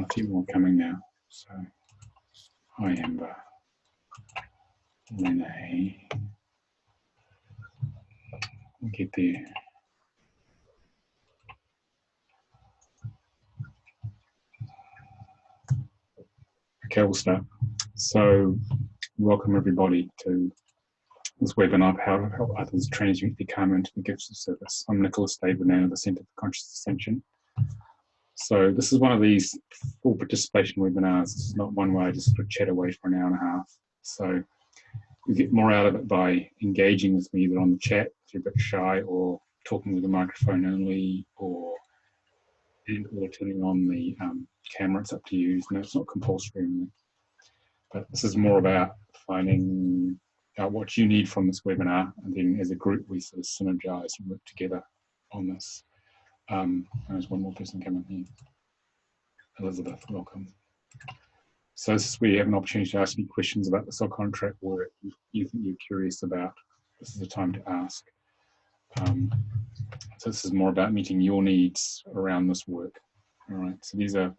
A few more coming now. So, hi Amber, Renee, we'll get there. Okay, we'll start. So, welcome everybody to this webinar, How to Help Others Transmute the Karma into the Gifts of Service. I'm Nicolas, of the Centre for Conscious Ascension. So this is one of these full participation webinars. This is not one where I just sort of chat away for an hour and a half. So you get more out of it by engaging with me either on the chat if you're a bit shy, or talking with the microphone only, or turning on the camera. It's up to you. No, it's not compulsory. But this is more about finding out what you need from this webinar, and then as a group we sort of synergize and work together on this. There's one more person coming here. Elizabeth, welcome. So this is where you have an opportunity to ask me questions about the soul contract work you think you're curious about. This is the time to ask. So this is more about meeting your needs around this work. All right, so these are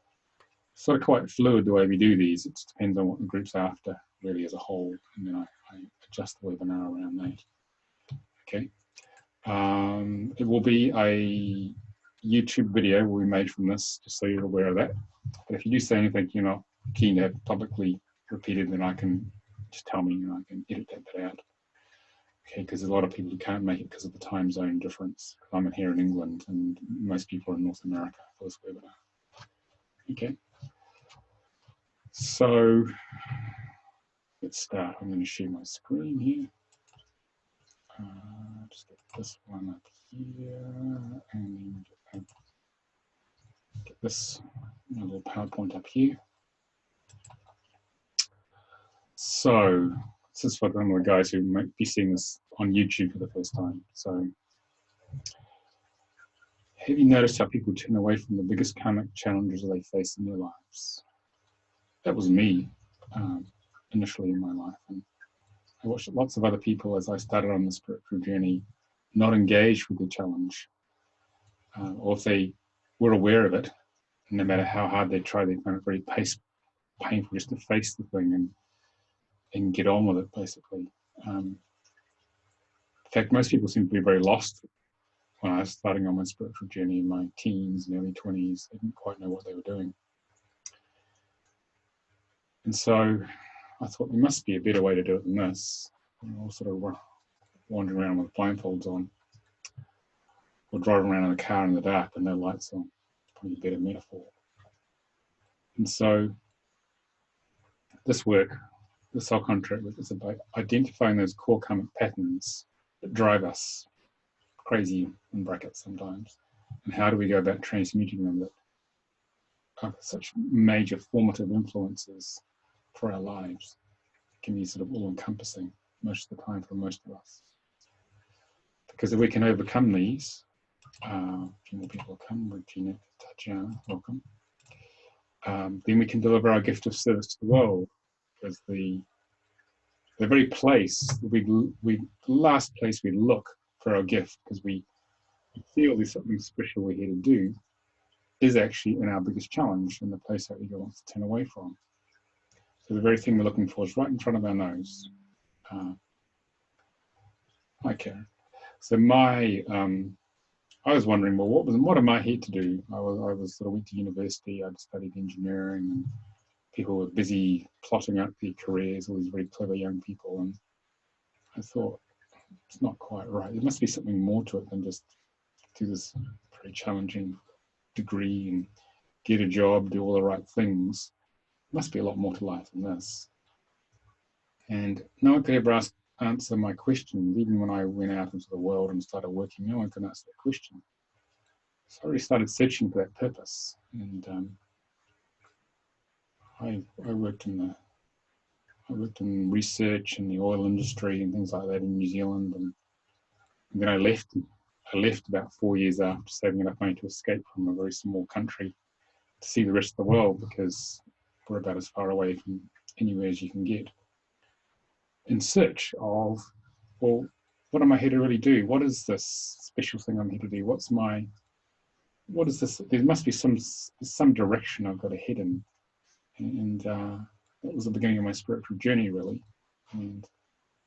sort of quite fluid the way we do these. It depends on what the group's after, really, as a whole, and then I adjust the webinar around that. Okay. It will be a YouTube video will be made from this, just so you're aware of that. But if you do say anything you're not keen to have publicly repeated, then I can just tell me and I can edit that out. Okay, because there's a lot of people who can't make it because of the time zone difference. I'm in here in England and most people are in North America for this webinar. Okay. So let's start. I'm going to share my screen here. Just get this one up here and get this little PowerPoint up here. So this is for one of the guys who might be seeing this on YouTube for the first time. So have you noticed how people turn away from the biggest karmic challenges they face in their lives? That was me initially in my life, and I watched lots of other people as I started on the spiritual journey not engage with the challenge, or if they were aware of it, no matter how hard they try, they find it very painful just to face the thing and get on with it, basically. In fact, most people seem to be very lost when I was starting on my spiritual journey in my teens and early 20s. They didn't quite know what they were doing. And so I thought there must be a better way to do it than this. All sort of wandering around with blindfolds on, or driving around in a car in the dark with no lights on. Probably a better metaphor. And so this work, the soul contract work, is about identifying those core karmic patterns that drive us crazy, in brackets sometimes, and how do we go about transmuting them that are such major formative influences for our lives. It can be sort of all-encompassing most of the time for most of us. Because if we can overcome these, a few more people will come, Regina, Tatjana, welcome, then we can deliver our gift of service to the world. Because the very place, the last place we look for our gift, because we feel there's something special we're here to do, is actually in our biggest challenge, and the place our ego wants to turn away from. So the very thing we're looking for is right in front of our nose. Okay. So I was wondering, well, what am I here to do? I was sort of went to university. I'd studied engineering, and people were busy plotting out their careers. All these very clever young people, and I thought it's not quite right. There must be something more to it than just do this very challenging degree and get a job, do all the right things. There must be a lot more to life than this. And no one could ever answer my question. Even when I went out into the world and started working, no one could answer that question. So I really started searching for that purpose. And I worked in research in the oil industry and things like that in New Zealand, and then I left about 4 years after, saving enough money to escape from a very small country to see the rest of the world, because we're about as far away from anywhere as you can get, in search of, well, what am I here to really do? What is this special thing I'm here to do? What's my what is this? There must be some direction I've got to head in. And that was the beginning of my spiritual journey, really. And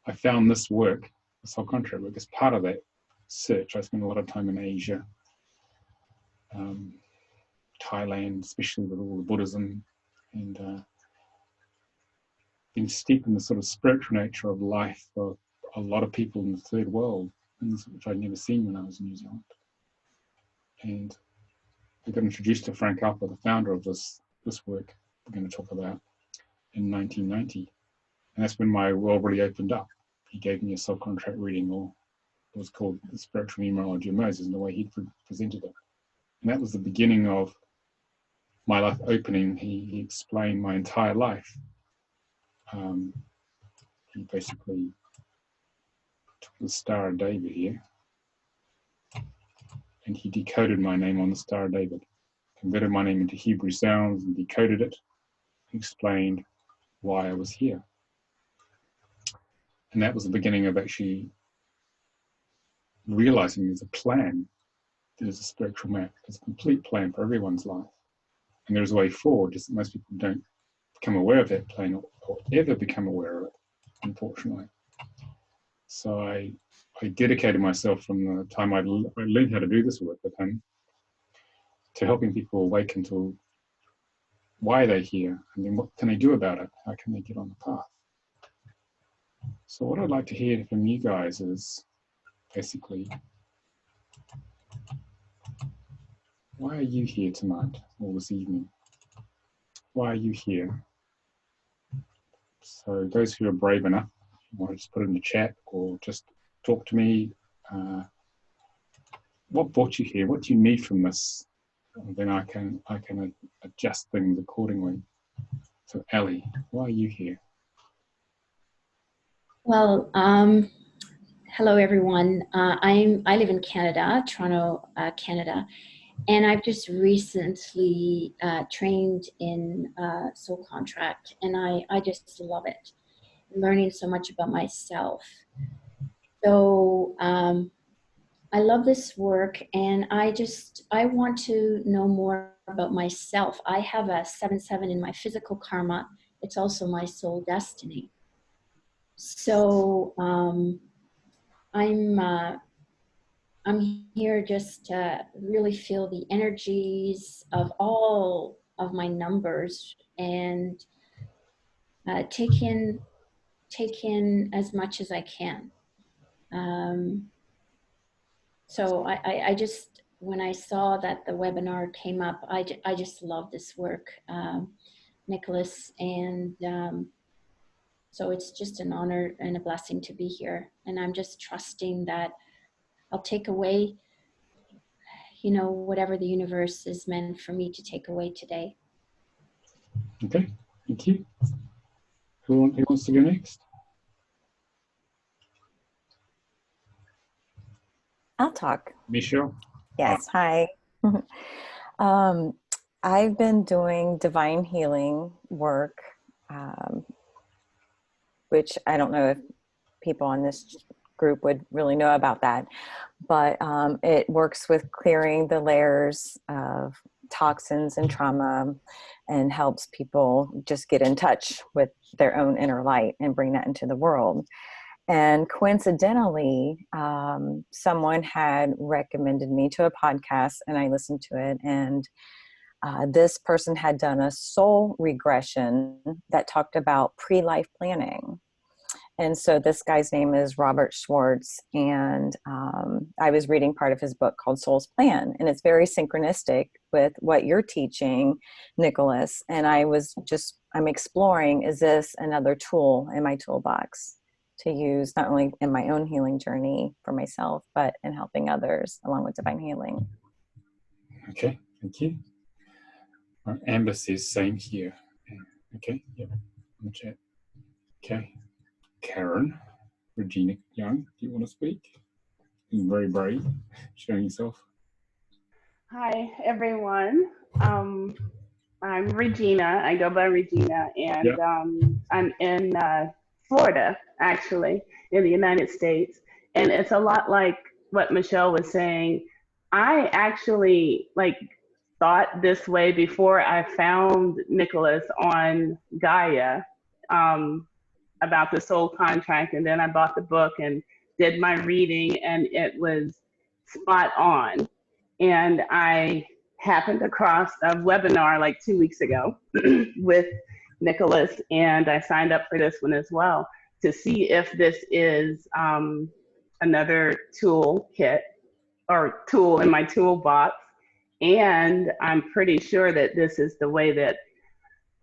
I found this work, this whole contract work, as part of that search. I spent a lot of time in Asia, Thailand, especially with all the Buddhism, and been steeped in the sort of spiritual nature of life for a lot of people in the third world, things which I'd never seen when I was in New Zealand. And I got introduced to Frank Alpha, the founder of this work we're going to talk about, in 1990. And that's when my world really opened up. He gave me a self-contract reading, or it was called the Spiritual Numerology of Moses, and the way he presented it. And that was the beginning of my life opening. He explained my entire life. He basically took the Star of David here, and he decoded my name on the Star of David, converted my name into Hebrew sounds and decoded it, and explained why I was here. And that was the beginning of actually realizing there's a plan, there's a spiritual map, there's a complete plan for everyone's life. And there's a way forward, just that most people don't become aware of that plan or ever become aware of it, unfortunately. So I dedicated myself from the time I learned how to do this work with him to helping people awaken to why they're here, and then what can they do about it? How can they get on the path? So what I'd like to hear from you guys is basically, why are you here tonight or this evening? Why are you here? So those who are brave enough, you want to just put it in the chat or just talk to me. What brought you here? What do you need from this? And then I can adjust things accordingly. So Ali, why are you here? Well, hello everyone. I live in Canada, Toronto, Canada, and I've just recently trained in Soul Contract, and I just love it. Learning so much about myself. So I love this work, and I want to know more about myself. I have a 7/7 in my physical karma. It's also my soul destiny. So I'm here just to really feel the energies of all of my numbers and take in as much as I can. So I just, when I saw that the webinar came up, I just love this work, Nicolas, and so it's just an honor and a blessing to be here. And I'm just trusting that I'll take away, whatever the universe is meant for me to take away today. Okay, thank you. Who wants to go next? I'll talk. Michelle? Yes, hi. I've been doing divine healing work, which I don't know if people on this group would really know about that, but it works with clearing the layers of toxins and trauma and helps people just get in touch with their own inner light and bring that into the world. And coincidentally, someone had recommended me to a podcast, and I listened to it, and this person had done a soul regression that talked about pre-life planning. And so this guy's name is Robert Schwartz, and I was reading part of his book called Soul's Plan, and it's very synchronistic with what you're teaching, Nicolas. And I'm exploring, is this another tool in my toolbox to use not only in my own healing journey for myself, but in helping others along with divine healing. Okay, thank you. Amber says same here. Okay, yep, in the chat. Okay. Karen, Regina Young, do you want to speak? You're very brave, showing yourself. Hi, everyone. I'm Regina. I go by Regina, and yep. I'm in Florida, actually, in the United States. And it's a lot like what Michelle was saying. I actually like thought this way before I found Nicolas on Gaia about the soul contract, and then I bought the book and did my reading, and it was spot on. And I happened across a webinar like 2 weeks ago with Nicolas, and I signed up for this one as well to see if this is another toolkit or tool in my toolbox. And I'm pretty sure that this is the way that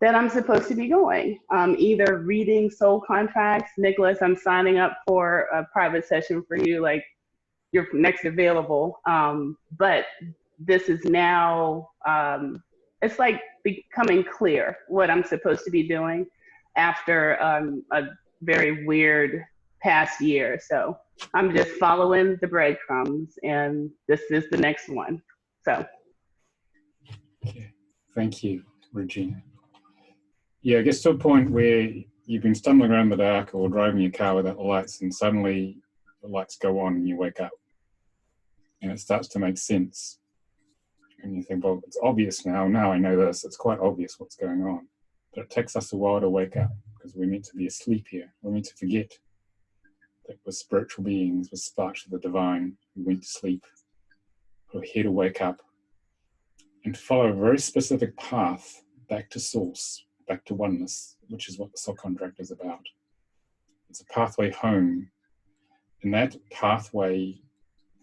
I'm supposed to be going. Either reading soul contracts. Nicolas, I'm signing up for a private session for you, like you're next available. But this is now, it's like becoming clear what I'm supposed to be doing after a very weird past year. So I'm just following the breadcrumbs, and this is the next one. So. Okay. Thank you, Regina. Yeah, I guess to a point where you've been stumbling around in the dark or driving your car without the lights, and suddenly the lights go on and you wake up. And it starts to make sense. And you think, well, it's obvious now. Now I know this. It's quite obvious what's going on. But it takes us a while to wake up because we're meant to be asleep here. We're meant to forget that we're spiritual beings, we're sparks of the divine. We went to sleep. We're here to wake up and to follow a very specific path back to source, back to oneness, which is what the soul contract is about. It's a pathway home. And that pathway,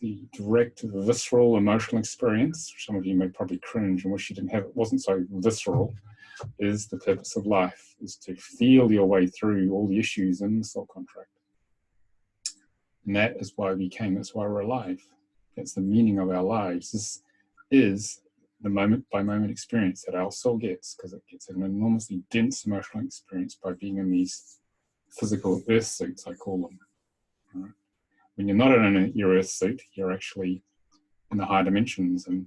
the direct, visceral, emotional experience, some of you may probably cringe and wish you didn't have it, wasn't so visceral, is the purpose of life, is to feel your way through all the issues in the soul contract. And that is why we came, that's why we're alive. That's the meaning of our lives. This is the moment-by-moment experience that our soul gets, because it gets an enormously dense emotional experience by being in these physical earth suits, I call them. Right? When you're not in your earth suit, you're actually in the higher dimensions. And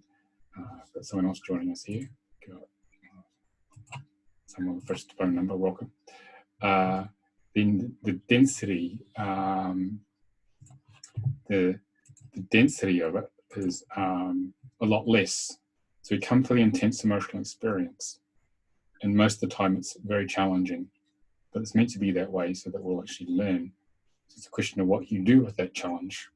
got someone else joining us here. Got someone with the first phone number, welcome. Then the density, the density of it is a lot less. So we come for the intense emotional experience. And most of the time it's very challenging, but it's meant to be that way so that we'll actually learn. So it's a question of what you do with that challenge.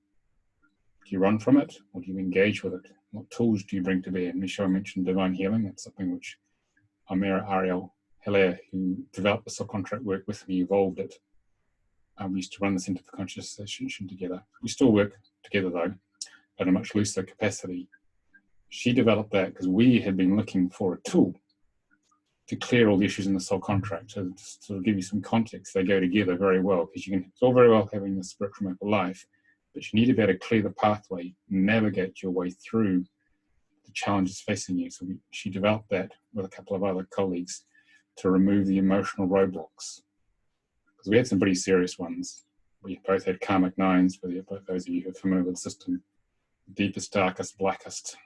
Do you run from it or do you engage with it? What tools do you bring to bear? Michelle mentioned divine healing. That's something which Amira Ariel Hilaire, who developed the soul contract work with me, evolved it. We used to run the Center for Conscious Association together. We still work together though, at a much looser capacity. She developed that because we had been looking for a tool to clear all the issues in the soul contract. So to sort of give you some context, they go together very well, because you can, it's all very well having the spiritual map of life, but you need to be able to clear the pathway, navigate your way through the challenges facing you. So she developed that with a couple of other colleagues to remove the emotional roadblocks. Because we had some pretty serious ones. We both had karmic nines, for both those of you who are familiar with the system, deepest, darkest, blackest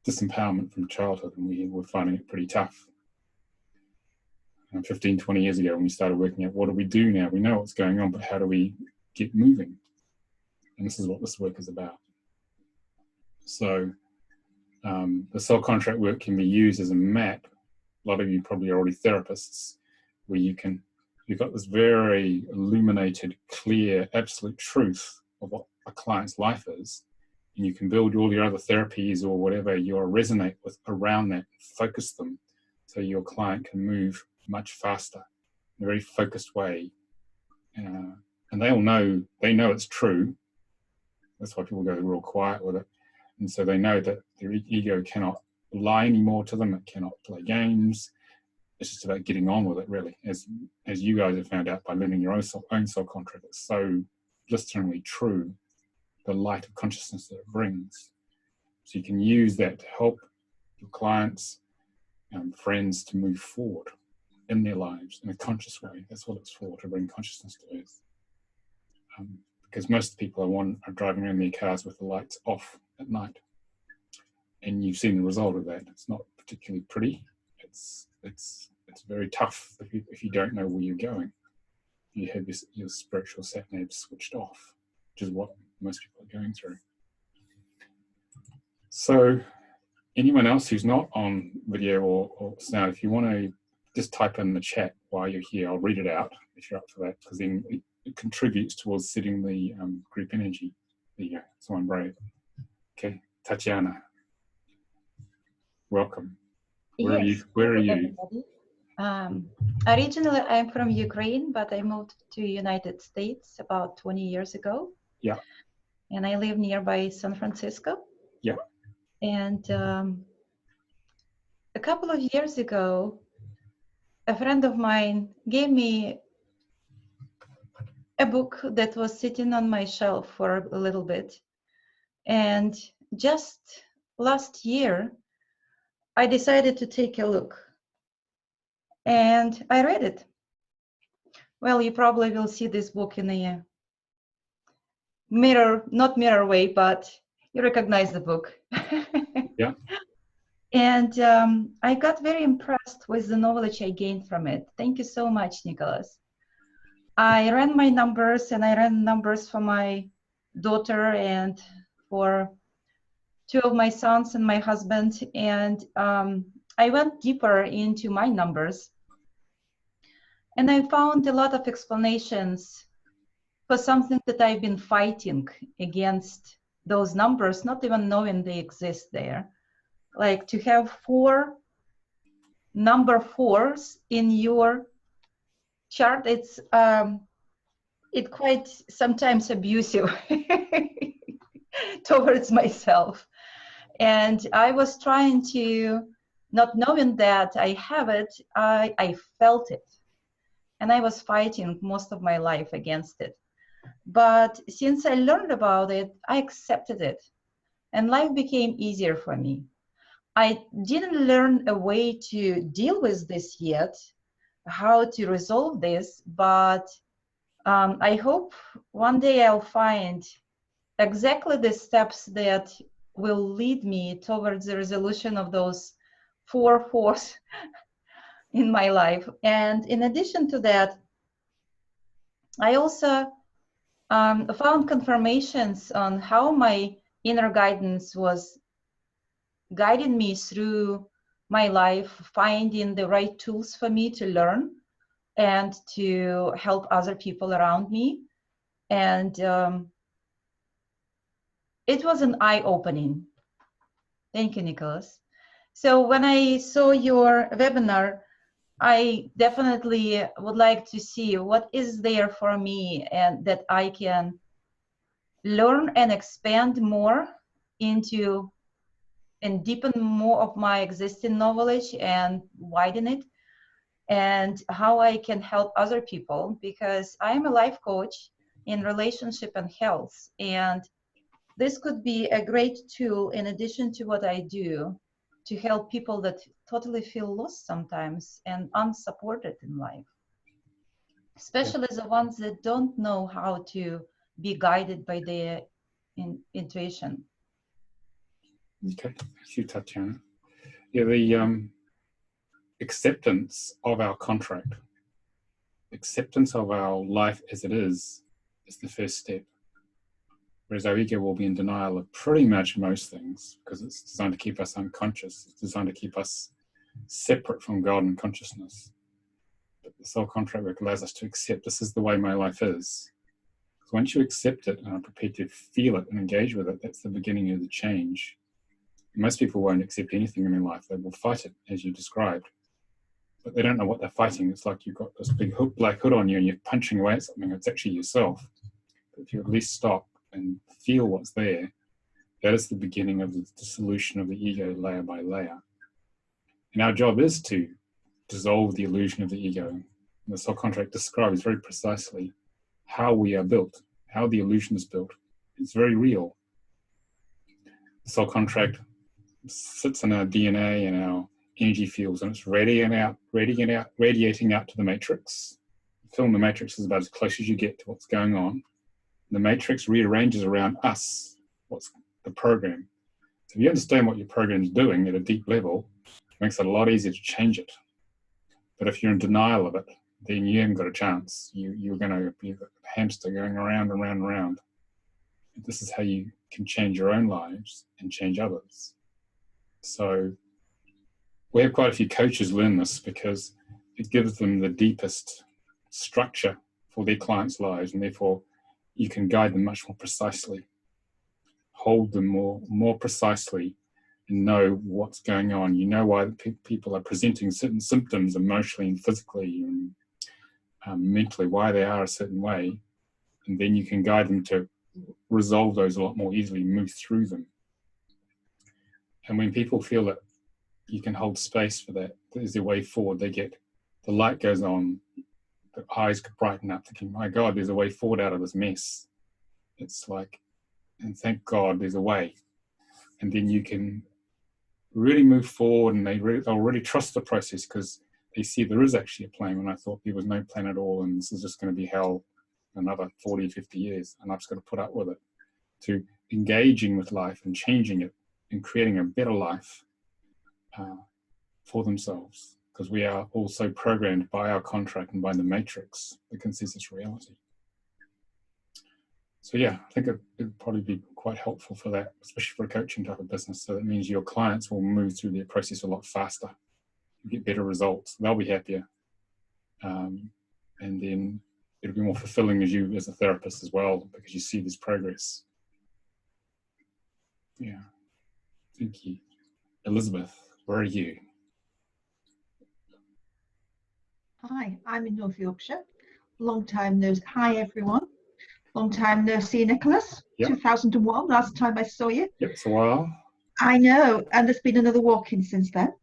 disempowerment from childhood, and we were finding it pretty tough. 15, 20 years ago when we started working out what do we do now? We know what's going on, but how do we get moving? And this is what this work is about. So the soul contract work can be used as a map. A lot of you probably are already therapists, where you've got this very illuminated, clear, absolute truth of what a client's life is. And you can build all your other therapies or whatever you resonate with around that, focus them so your client can move much faster in a very focused way. And they all know, it's true. That's why people go real quiet with it. And so they know that their ego cannot lie anymore to them. It cannot play games. It's just about getting on with it, really. As you guys have found out by living your own soul contract, it's so blisteringly true, the light of consciousness that it brings. So you can use that to help your clients and friends to move forward in their lives in a conscious way. That's what it's for, to bring consciousness to earth. Because most people are driving around their cars with the lights off at night. And you've seen the result of that. It's not particularly pretty. It's very tough if you don't know where you're going. You have your spiritual sat-nav switched off, which is what most people are going through. So anyone else who's not on video or sound, if you want to just type in the chat while you're here, I'll read it out if you're up for that, because then it contributes towards setting the group energy. There you go, someone brave. Okay, Tatiana, welcome. Where are you? Originally, I'm from Ukraine, but I moved to United States about 20 years ago. Yeah. And I live nearby San Francisco. Yeah. And a couple of years ago, a friend of mine gave me a book that was sitting on my shelf for a little bit. And just last year, I decided to take a look. And I read it. Well, you probably will see this book in a not mirror way, but you recognize the book. Yeah. And I got very impressed with the knowledge I gained from it. Thank you so much, Nicolas. I ran my numbers, and I ran numbers for my daughter and for 2 of my sons and my husband. And I went deeper into my numbers. And I found a lot of explanations for something that I've been fighting against those numbers, not even knowing they exist there. Like to have 4 number 4s in your chart, it's quite sometimes abusive towards myself. And I was trying to, not knowing that I have it, I felt it. And I was fighting most of my life against it. But since I learned about it, I accepted it. And life became easier for me. I didn't learn a way to deal with this yet, how to resolve this, but I hope one day I'll find exactly the steps that will lead me towards the resolution of those 4 forces in my life. And in addition to that, I also found confirmations on how my inner guidance was guiding me through my life, finding the right tools for me to learn and to help other people around me. And it was an eye-opening. Thank you, Nicolas. So when I saw your webinar, I definitely would like to see what is there for me and that I can learn and expand more into and deepen more of my existing knowledge and widen it, and how I can help other people, because I am a life coach in relationship and health, and this could be a great tool in addition to what I do to help people that totally feel lost sometimes and unsupported in life, especially the ones that don't know how to be guided by their intuition. Okay, thank you, Tatiana. Yeah, the acceptance of our contract, acceptance of our life as it is the first step. Whereas our ego will be in denial of pretty much most things, because it's designed to keep us unconscious. It's designed to keep us separate from God and consciousness. But the soul contract work allows us to accept this is the way my life is. Because once you accept it and are prepared to feel it and engage with it, that's the beginning of the change. Most people won't accept anything in their life. They will fight it, as you described. But they don't know what they're fighting. It's like you've got this big black hood on you and you're punching away at something. It's actually yourself. But if you at least stop and feel what's there, that is the beginning of the dissolution of the ego layer by layer. And our job is to dissolve the illusion of the ego. And the soul contract describes very precisely how we are built, how the illusion is built. It's very real. The soul contract sits in our DNA and our energy fields, and it's radiating out to the matrix. The film The Matrix is about as close as you get to what's going on. The matrix rearranges around us what's the program. So if you understand what your program is doing at a deep level, it makes it a lot easier to change it. But if you're in denial of it, then you haven't got a chance. You're going to be a hamster going around and round and round. this is how you can change your own lives and change others. So we have quite a few coaches learn this because it gives them the deepest structure for their clients' lives, and therefore you can guide them much more precisely, hold them more precisely, and know what's going on. You know why people are presenting certain symptoms emotionally and physically and mentally, why they are a certain way, and then you can guide them to resolve those a lot more easily, move through them. And when people feel that you can hold space for that, there's their way forward, the light goes on, the eyes brighten up, thinking, my God, there's a way forward out of this mess. It's like, and thank God there's a way. And then you can really move forward, and they'll really trust the process because they see there is actually a plan when I thought there was no plan at all, and this is just going to be hell another 40, 50 years, and I've just got to put up with it. To engaging with life and changing it and creating a better life for themselves, because we are also programmed by our contract and by the matrix, the consensus reality. So yeah, I think it'd probably be quite helpful for that, especially for a coaching type of business. So that means your clients will move through their process a lot faster, get better results, they'll be happier, and then it'll be more fulfilling as a therapist as well, because you see this progress. Yeah, thank you. Elizabeth, where are you? Hi, I'm in North Yorkshire. Long time no. Hi everyone. Long time no see, Nicolas. Yep. 2001, last time I saw you. Yep, it's a while. I know, and there's been another walk-in since then.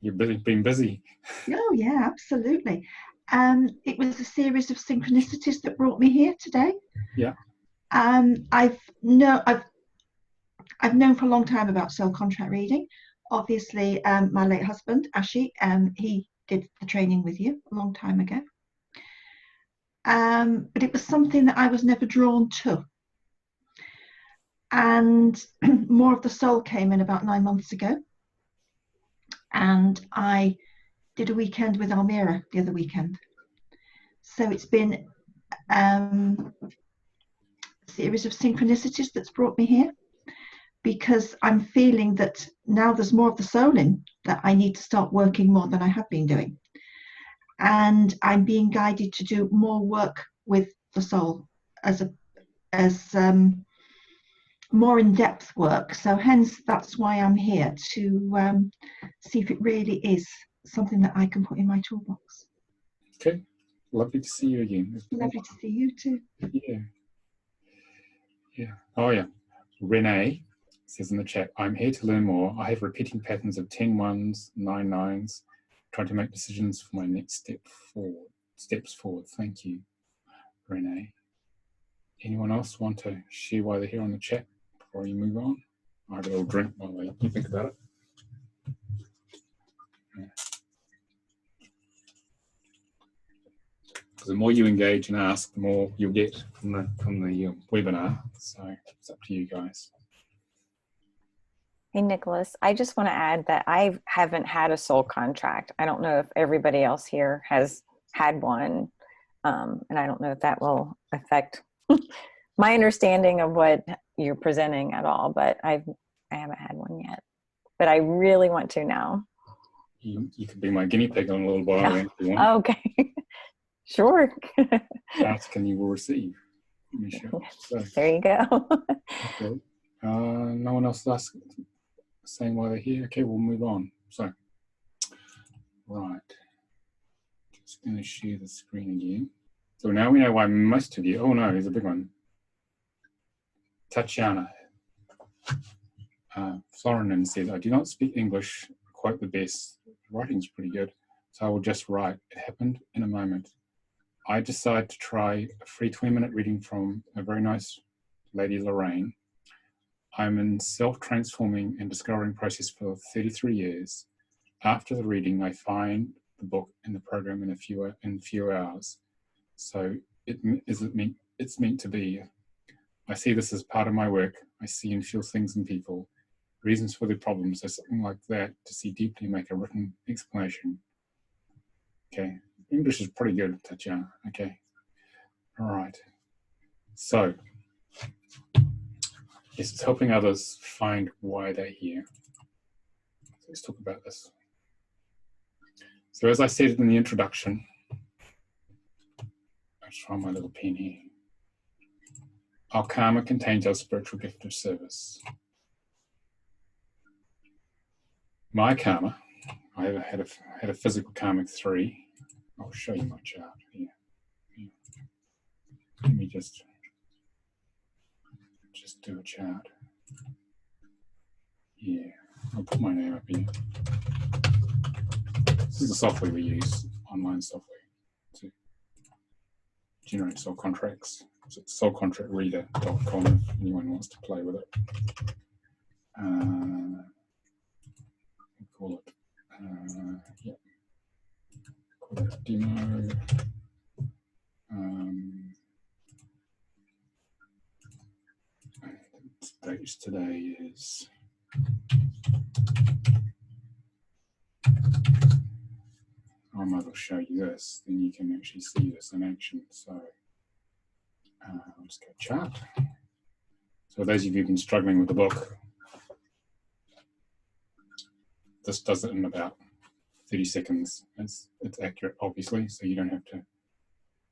You've been busy. Oh yeah, absolutely. It was a series of synchronicities that brought me here today. Yeah. I've known for a long time about soul contract reading. Obviously, my late husband Ashi, he did the training with you a long time ago. But it was something that I was never drawn to. And more of the soul came in about 9 months ago. And I did a weekend with Almira the other weekend. So it's been a series of synchronicities that's brought me here, because I'm feeling that now there's more of the soul in, that I need to start working more than I have been doing. And I'm being guided to do more work with the soul as more in-depth work. So hence that's why I'm here, to see if it really is something that I can put in my toolbox. Okay, lovely to see you again. Lovely to see you too. Yeah. Oh yeah. Renee says in the chat, I'm here to learn more. I have repeating patterns of 10 ones, 9 nines, trying to make decisions for my next steps forward. Thank you, Renee. Anyone else want to share why they're here on the chat before you move on? I have a little drink while you think about it. Yeah. Because the more you engage and ask, the more you'll get from the webinar. So it's up to you guys. Hey, Nicolas, I just want to add that I haven't had a soul contract. I don't know if everybody else here has had one. And I don't know if that will affect my understanding of what you're presenting at all, but I haven't had one yet. But I really want to now. You could be my guinea pig on a little while if you want. Okay. Sure. Ask and you will receive. So, there you go. Okay. No one else is saying why they're here. Okay, we'll move on. So, right. Just going to share the screen again. So now we know why most of you, oh no, here's a big one. Tatiana. Florin says, I do not speak English quite the best. Writing's pretty good, so I will just write. It happened in a moment. I decided to try a free 20-minute reading from a very nice lady, Lorraine. I'm in self-transforming and discovering process for 33 years. After the reading, I find the book and the program in a few hours. So it's meant to be. I see this as part of my work. I see and feel things in people, reasons for their problems, or something like that, to see deeply, make a written explanation. Okay, English is pretty good, Tatiana. Okay, all right. So Yes, it's helping others find why they're here. So let's talk about this. So as I said in the introduction, I'll try my little pen here. Our karma contains our spiritual gift of service. My karma, I had a physical karmic 3. I'll show you my chart here. Let me just do a chart. Yeah, I'll put my name up here. This is the software we use, online software, to generate soul contracts. So it's soulcontractreader.com if anyone wants to play with it. We'll call it, yeah, call it demo. Stage today is I might as well show you this, then you can actually see this in action. So I'll just go chart. So those of you who've been struggling with the book, this does it in about 30 seconds. It's accurate, obviously, so you don't have to,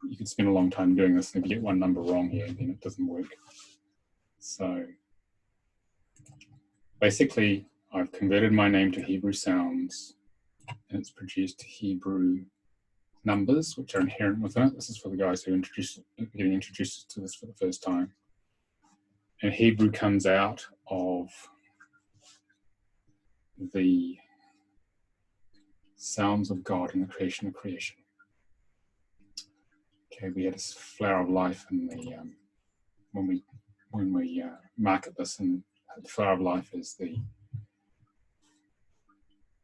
you could spend a long time doing this, and if you get one number wrong here, then it doesn't work. So basically, I've converted my name to Hebrew sounds, and it's produced Hebrew numbers, which are inherent within it. This is for the guys who are getting introduced to this for the first time. And Hebrew comes out of the sounds of God in the creation of creation. Okay, we had a flower of life in the when we market this, and the flower of life is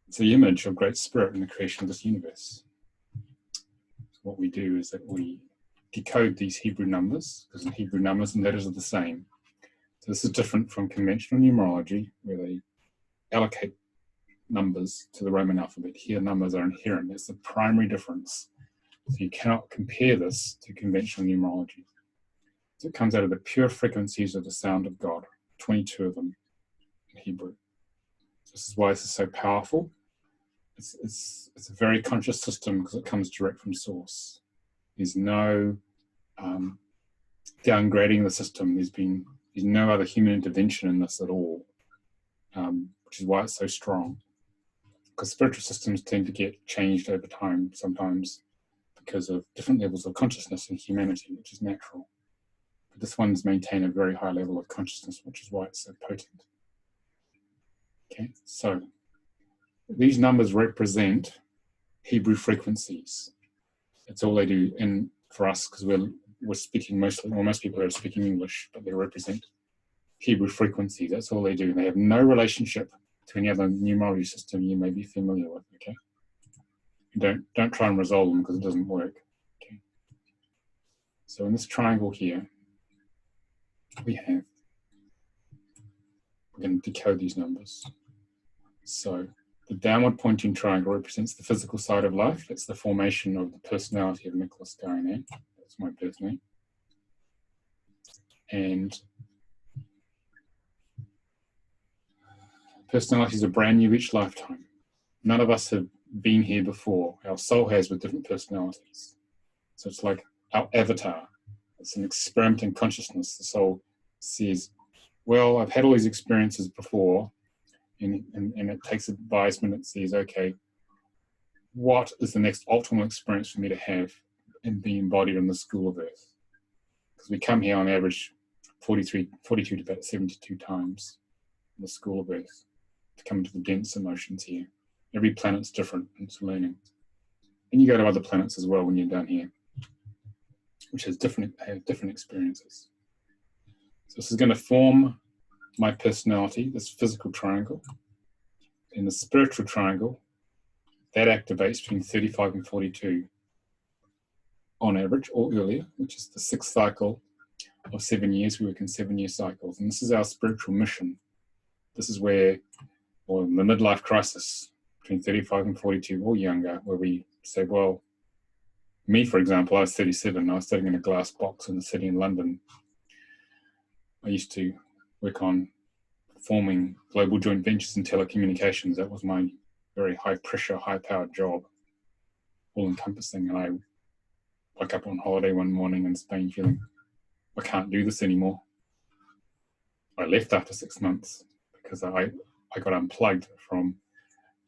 it's the image of Great Spirit in the creation of this universe. So what we do is that we decode these Hebrew numbers, because in Hebrew numbers and letters are the same. So this is different from conventional numerology, where they allocate numbers to the Roman alphabet. Here, numbers are inherent. It's the primary difference. So you cannot compare this to conventional numerology. So it comes out of the pure frequencies of the sound of God, 22 of them in Hebrew. This is why this is so powerful. It's a very conscious system because it comes direct from source. There's no downgrading the system. There's no other human intervention in this at all, which is why it's so strong. Because spiritual systems tend to get changed over time sometimes because of different levels of consciousness in humanity, which is natural. But this one's maintained a very high level of consciousness, which is why it's so potent. Okay, so these numbers represent Hebrew frequencies. That's all they do. And for us, because we're speaking mostly, or most people are speaking English, but they represent Hebrew frequencies. That's all they do. They have no relationship to any other numerology system you may be familiar with. Okay, don't try and resolve them because it doesn't work. Okay. So in this triangle here, we're going to decode these numbers. So the downward pointing triangle represents the physical side of life. That's the formation of the personality of Nicolas Ngan. That's my birth name. And personalities are brand new each lifetime. None of us have been here before. Our soul has with different personalities. So it's like our avatar. It's an experiment in consciousness. The soul says, well, I've had all these experiences before, and it takes advisement. It says, okay, what is the next optimal experience for me to have and be embodied in the school of Earth? Because we come here on average 42 to about 72 times in the school of Earth to come into the dense emotions here. Every planet's different, and it's learning. And you go to other planets as well when you're down here, which have different experiences. So this is going to form my personality, this physical triangle. In the spiritual triangle, that activates between 35 and 42 on average, or earlier, which is the 6th cycle of 7 years. We work in 7-year cycles. And this is our spiritual mission. This is where, or in the midlife crisis, between 35 and 42 or younger, where we say, well, me, for example, I was 37. I was sitting in a glass box in the city in London. I used to work on forming global joint ventures in telecommunications. That was my very high pressure, high powered job, all encompassing. And I woke up on holiday one morning in Spain feeling, I can't do this anymore. I left after 6 months because I got unplugged from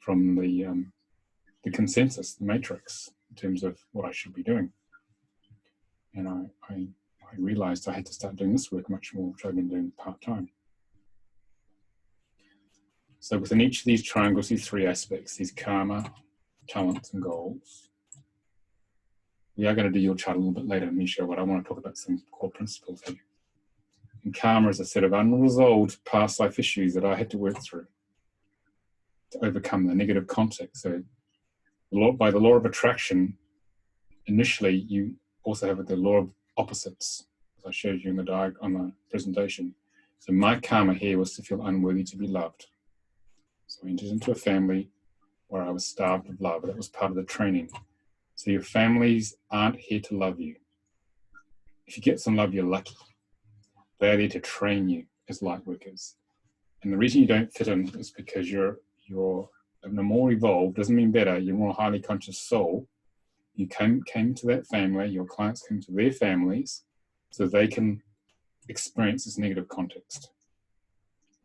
the consensus, the matrix, in terms of what I should be doing. And I realized I had to start doing this work much more, which I've been doing part-time. So within each of these triangles, these three aspects, these karma, talents, and goals, we are going to do your chart a little bit later, Misha, but I want to talk about some core principles here. And karma is a set of unresolved past life issues that I had to work through to overcome the negative context. So by the law of attraction, initially you also have the law of opposites, as I showed you in the on the presentation. So my karma here was to feel unworthy to be loved. So I entered into a family where I was starved of love. That was part of the training. So your families aren't here to love you. If you get some love, you're lucky. They're there to train you as light workers. And the reason you don't fit in is because you're more evolved, doesn't mean better, you're more highly conscious soul. You came to that family, your clients came to their families, so they can experience this negative context.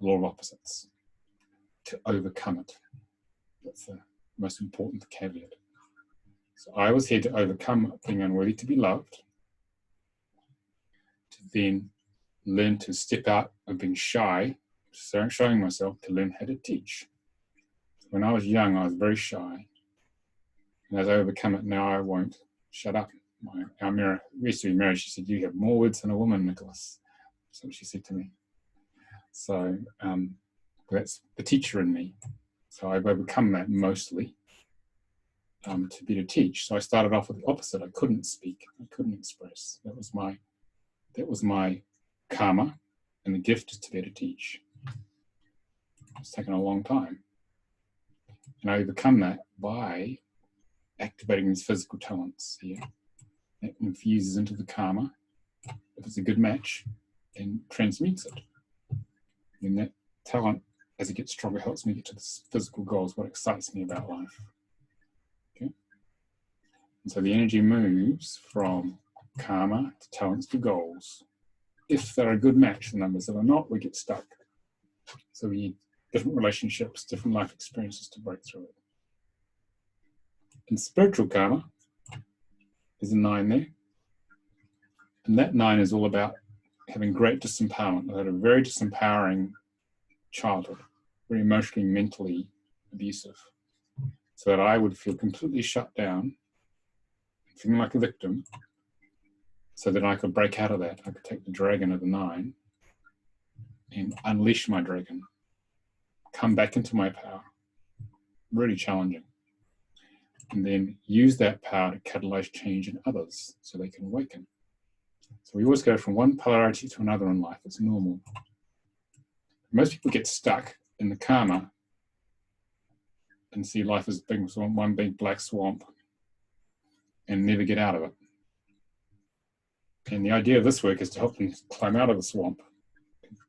Law of opposites. To overcome it. That's the most important caveat. So I was here to overcome being unworthy to be loved, to then learn to step out of being shy, showing myself, to learn how to teach. When I was young, I was very shy. And as I overcome it now, I won't shut up. Our mirror, we used to be married, she said, you have more words than a woman, Nicolas. That's what she said to me. So that's the teacher in me. So I've overcome that mostly to be to teach. So I started off with the opposite. I couldn't speak. I couldn't express. That was my karma, and the gift is to be able to teach. It's taken a long time. And I overcome that by activating these physical talents here. That infuses into the karma. If it's a good match, and transmutes it. And that talent, as it gets stronger, helps me get to the physical goals, what excites me about life. Okay? And so the energy moves from karma to talents to goals. If they're a good match, the numbers that are not, we get stuck. So we need different relationships, different life experiences to break through it. And spiritual karma is a 9 there. And that 9 is all about having great disempowerment. I had a very disempowering childhood, very emotionally, mentally abusive, so that I would feel completely shut down, feeling like a victim, so that I could break out of that. I could take the dragon of the 9 and unleash my dragon, come back into my power. Really challenging. And then use that power to catalyze change in others so they can awaken. So we always go from one polarity to another in life. It's normal. Most people get stuck in the karma and see life as one big black swamp and never get out of it. And the idea of this work is to help them climb out of the swamp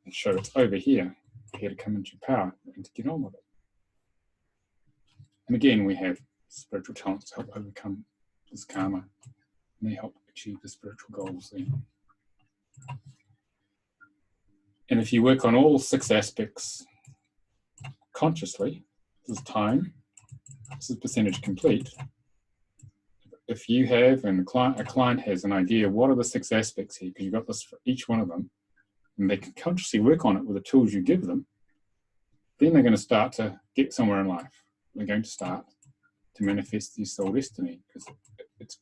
and show it's over here, here to come into your power and to get on with it. And again, we have spiritual talents to help overcome this karma, and they help achieve the spiritual goals there. And if you work on all 6 aspects consciously, this is time, this is percentage complete. If you have, and a client has an idea, what are the 6 aspects here, because you've got this for each one of them, and they can consciously work on it with the tools you give them, then they're going to start to get somewhere in life. They're going to start to manifest their soul destiny, because it's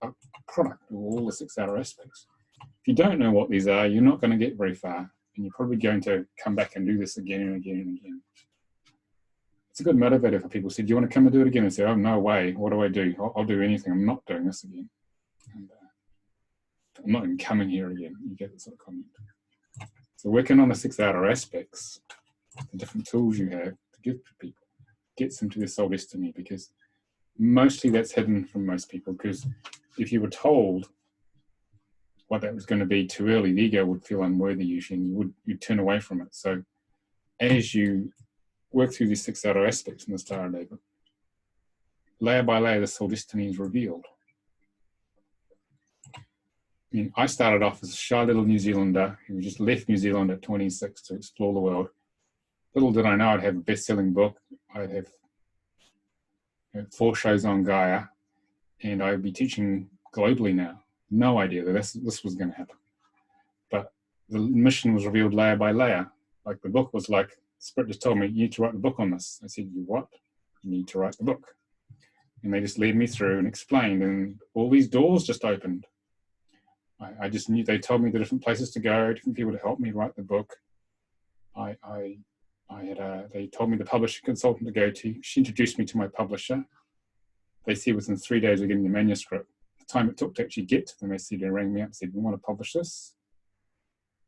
a product of all the 6 outer aspects. If you don't know what these are, you're not going to get very far, and you're probably going to come back and do this again and again and again. It's a good motivator for people. Say, do you want to come and do it again? And say, oh, no way. What do I do? I'll do anything. I'm not doing this again. And, I'm not even coming here again. You get this sort of comment. So working on the 6 outer aspects, the different tools you have to give to people, gets them to their soul destiny, because mostly that's hidden from most people. Because if you were told what that was going to be too early, the ego would feel unworthy usually, and you'd turn away from it. So as you work through these 6 outer aspects in the Star of David, layer by layer, the soul destiny is revealed. I mean, I started off as a shy little New Zealander who just left New Zealand at 26 to explore the world. Little did I know I'd have a best-selling book. I'd have 4 shows on Gaia, and I would be teaching globally now. No idea that this was going to happen. But the mission was revealed layer by layer. Like the book was like, Spirit just told me, you need to write a book on this. I said, you what? You need to write the book. And they just led me through and explained, and all these doors just opened. I just knew, they told me the different places to go, different people to help me write the book. They told me the publisher consultant to go to. She introduced me to my publisher. They said within 3 days of getting the manuscript, the time it took to actually get to them, they said, they rang me up and said, we want to publish this.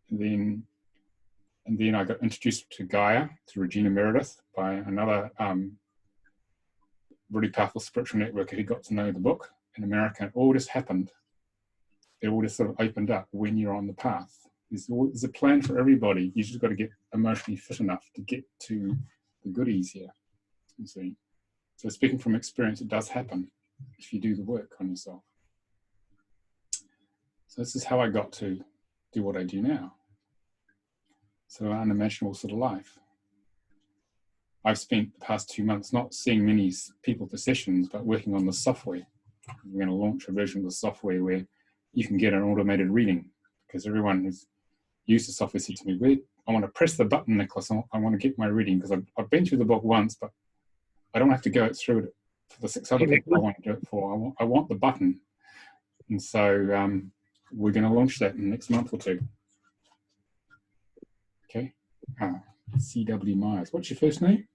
And then I got introduced to Gaia, to Regina Meredith, by another really powerful spiritual networker who got to know the book in America. It all just happened. It all just sort of opened up when you're on the path. There's a plan for everybody. You just got to get emotionally fit enough to get to the goodies here, you see. So speaking from experience, it does happen if you do the work on yourself. So this is how I got to do what I do now. So an unimaginable sort of life. I've spent the past 2 months not seeing many people for sessions, but working on the software. We're going to launch a version of the software where you can get an automated reading, because everyone who's used the software said to me, I want to press the button, Nicolas, I want to get my reading, because I've been through the book once, but I don't have to go through it for the 6 other people I want to do it for. I want the button. And so we're going to launch that in the next month or 2. Okay. C.W. Myers. What's your first name?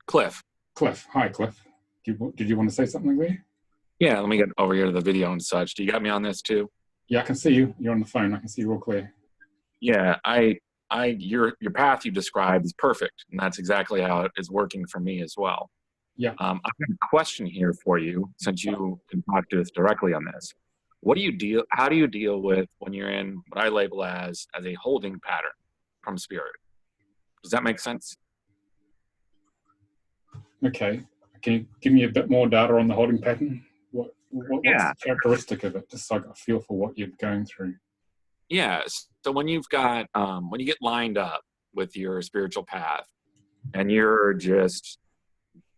Cliff. Cliff. Hi, Cliff. Did you want to say something there? Yeah, let me get over here to the video and such. Do you got me on this too? Yeah, I can see you. You're on the phone. I can see you real clear. Yeah, your path you described is perfect, and that's exactly how it is working for me as well. Yeah. I have a question here for you, since you can talk to us directly on this. How do you deal with when you're in what I label as a holding pattern from spirit? Does that make sense? Okay. Can you give me a bit more data on the holding pattern? What's the characteristic of it, just so I got a feel for what you're going through? Yeah. So when you've got when you get lined up with your spiritual path and you're just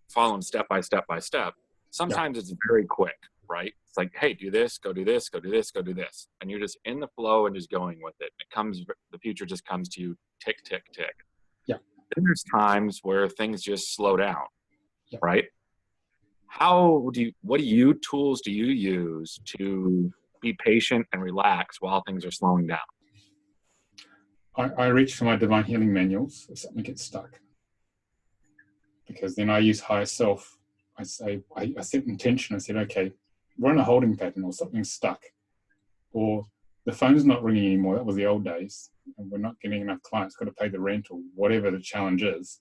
following step by step by step, sometimes it's very quick, right? It's like, hey, do this, go do this, go do this, go do this. And you're just in the flow and just going with it. The future just comes to you, tick, tick, tick. Yeah. Then there's times where things just slow down, right? What tools do you use to be patient and relax while things are slowing down? I reach for my divine healing manuals if something gets stuck, because then I use higher self. I set intention. I said, okay, we're in a holding pattern, or something's stuck, or the phone's not ringing anymore. That was the old days, and we're not getting enough clients, got to pay the rent, or whatever the challenge is.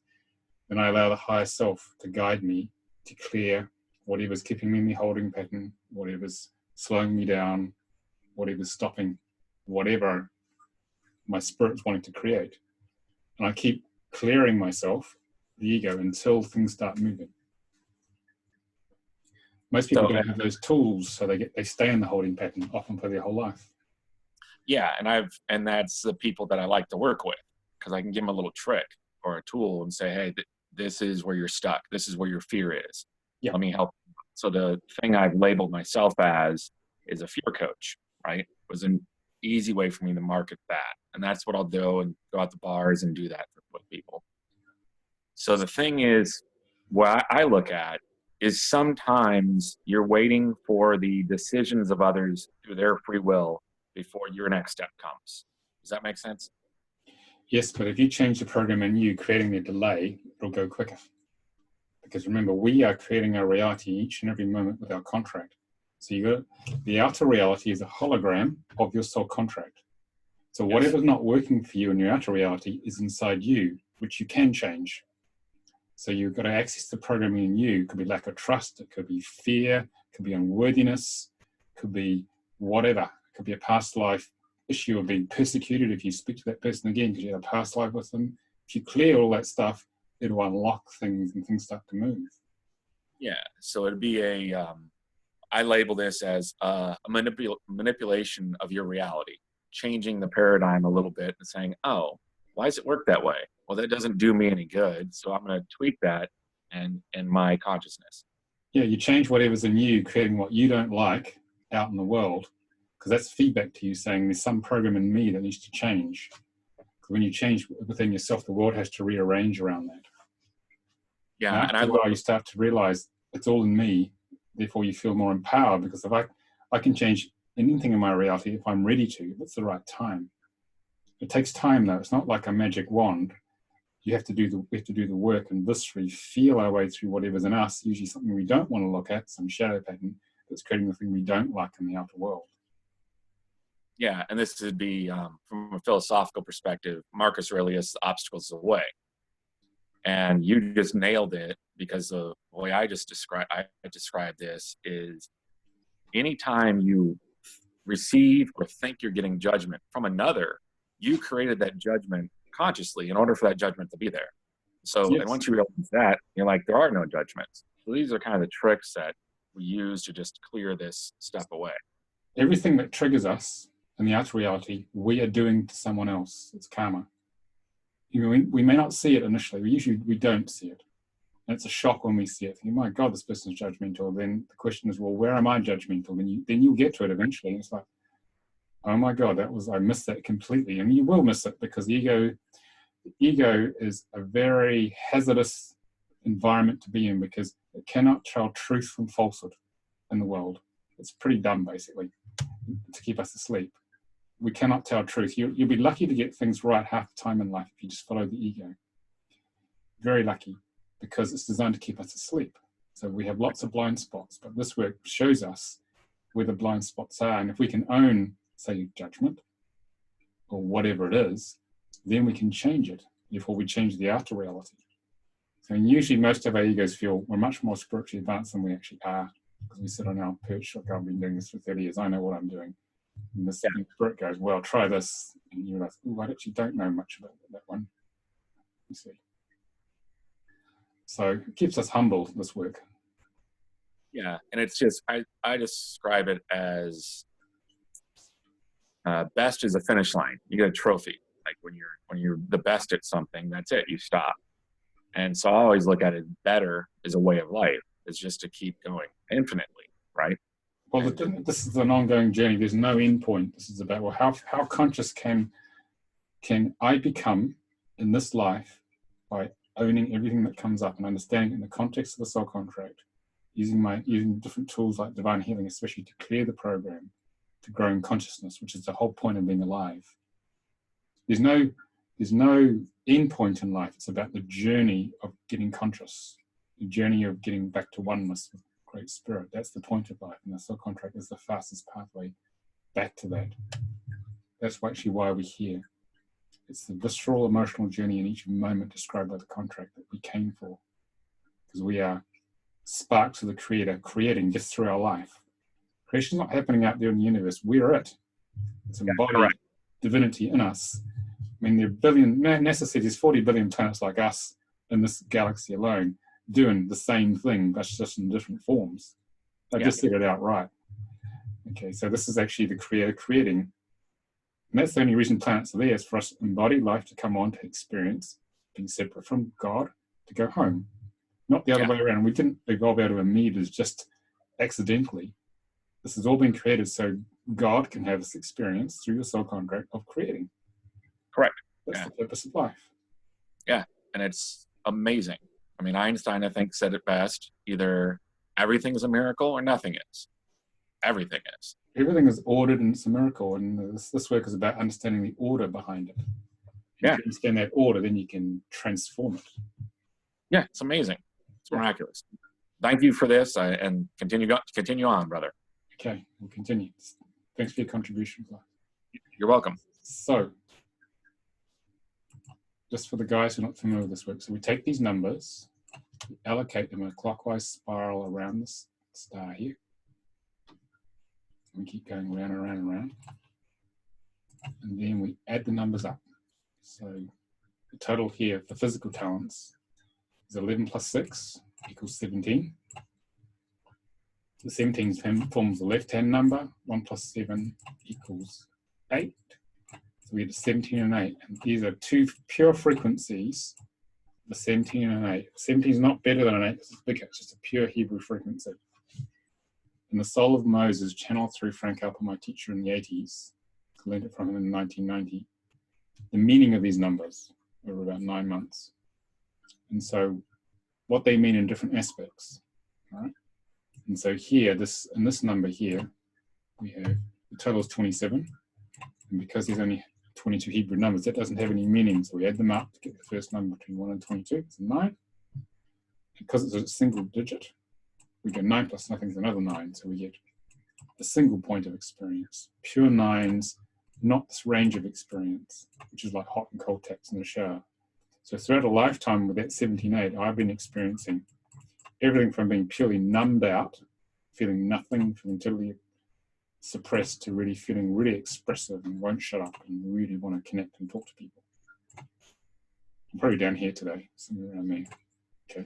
Then I allow the higher self to guide me to clear whatever's keeping me in the holding pattern, whatever's slowing me down, whatever's stopping, whatever my spirit's wanting to create. And I keep clearing myself, the ego, until things start moving. Most people don't have those tools, so they stay in the holding pattern often for their whole life. Yeah, and that's the people that I like to work with, because I can give them a little trick or a tool and say, hey, this is where you're stuck. This is where your fear is. Yeah. Let me help. So the thing I've labeled myself as is a fear coach, right? It was an easy way for me to market that. And that's what I'll do, and go out to bars and do that with people. So the thing is, what I look at is sometimes you're waiting for the decisions of others through their free will before your next step comes. Does that make sense? Yes, but if you change the program in you, creating the delay, it'll go quicker. Because remember, we are creating our reality each and every moment with our contract. So the outer reality is a hologram of your soul contract. So whatever's not working for you in your outer reality is inside you, which you can change. So you've got to access the programming in you. It could be lack of trust, it could be fear, it could be unworthiness, it could be whatever. It could be a past life issue of being persecuted if you speak to that person again because you had a past life with them. If you clear all that stuff, it'll unlock things and things start to move. Yeah, so it'd be I label this as a manipulation of your reality, changing the paradigm a little bit and saying, oh, why does it work that way? Well, that doesn't do me any good, so I'm going to tweak that and in my consciousness. Yeah, you change whatever's in you, creating what you don't like out in the world, because that's feedback to you saying there's some program in me that needs to change. Because when you change within yourself, the world has to rearrange around that. Yeah, and after a while, you start to realize it's all in me. Therefore, you feel more empowered because if I can change anything in my reality if I'm ready to, if it's the right time. It takes time, though. It's not like a magic wand. We have to do the work and viscerally feel our way through whatever's in us, usually something we don't want to look at, some shadow pattern that's creating the thing we don't like in the outer world. Yeah, and this would be, from a philosophical perspective, Marcus Aurelius' obstacles of the way. And you just nailed it, because the way I describe this is anytime you receive or think you're getting judgment from another, you created that judgment consciously in order for that judgment to be there. So, Yes. And once you realize that, you're like, there are no judgments. So these are kind of the tricks that we use to just clear this stuff away. Everything that triggers us in the outer reality, we are doing to someone else. It's karma. You know, we may not see it initially. We don't see it. And it's a shock when we see it. Thinking, my God, this person's judgmental. Then the question is, well, where am I judgmental? Then you'll get to it eventually. And it's like, oh my God, I missed that completely. And you will miss it because the ego is a very hazardous environment to be in because it cannot tell truth from falsehood in the world. It's pretty dumb, basically, to keep us asleep. We cannot tell truth. You'll be lucky to get things right half the time in life if you just follow the ego. Very lucky, because it's designed to keep us asleep. So we have lots of blind spots, but this work shows us where the blind spots are. And if we can own, say, judgment or whatever it is, then we can change it before we change the outer reality. So usually most of our egos feel we're much more spiritually advanced than we actually are, because we sit on our perch, like, I've been doing this for 30 years, I know what I'm doing. And this spirit goes, well, try this. And you're like, oh, I actually don't know much about that one. You see. So it keeps us humble, this work. Yeah, and it's just, I describe it as best is a finish line. You get a trophy. Like when you're the best at something, that's it, you stop. And so I always look at it, better is a way of life. It's just to keep going infinitely, right? Well, this is an ongoing journey. There's no end point. This is about, well, how conscious can I become in this life by owning everything that comes up and understanding in the context of the soul contract, using different tools like divine healing, especially to clear the program, to grow in consciousness, which is the whole point of being alive. There's no end point in life. It's about the journey of getting conscious, the journey of getting back to oneness with Great Spirit. That's the point of life, and the soul contract is the fastest pathway back to that. That's actually why we're here. It's the visceral emotional journey in each moment described by the contract that we came for, because we are sparks of the Creator, creating just through our life. Creation's not happening out there in the universe. We're it. It's embodied divinity in us. I mean, NASA says there's 40 billion planets like us in this galaxy alone, doing the same thing, but just in different forms. I just said it outright. Okay, so this is actually the Creator creating. And that's the only reason planets are there, is for us embodied life to come on to experience being separate from God, to go home. Not the other way around. We didn't evolve out of amoebas just accidentally. This has all been created so God can have this experience through the soul contract of creating. Correct. That's the purpose of life. Yeah, and it's amazing. I mean, Einstein, I think, said it best. Either everything is a miracle or nothing is. Everything is. Everything is ordered and it's a miracle. And this work is about understanding the order behind it. If you understand that order, then you can transform it. Yeah, it's amazing. It's miraculous. Thank you for this, and continue on, brother. Okay, we'll continue. Thanks for your contribution. You're welcome. So, just for the guys who are not familiar with this work, so we take these numbers, we allocate them in a clockwise spiral around this star here. We keep going round and round and round. And then we add the numbers up. So the total here for physical talents is 11 plus 6 equals 17. The 17 forms the left-hand number. 1 plus 7 equals 8. So we get 17 and 8. And these are two pure frequencies, the 17 and 8. 17 is not better than an 8 because it's bigger. It's just a pure Hebrew frequency. And the soul of Moses, channeled through Frank Alper, my teacher in the 80s, I learned it from him in 1990. The meaning of these numbers over about 9 months. And so what they mean in different aspects. All right? And so here, this number here, we have the total is 27. And because there's only 22 Hebrew numbers, that doesn't have any meaning. So we add them up to get the first number between 1 and 22. It's 9. Because it's a single digit, we get 9 plus nothing is another 9. So we get a single point of experience. Pure 9s, not this range of experience, which is like hot and cold taps in the shower. So throughout a lifetime with that 17.8, I've been experiencing everything from being purely numbed out, feeling nothing, feeling totally suppressed, to really feeling really expressive and won't shut up and really want to connect and talk to people. I'm probably down here today, somewhere around there. Okay.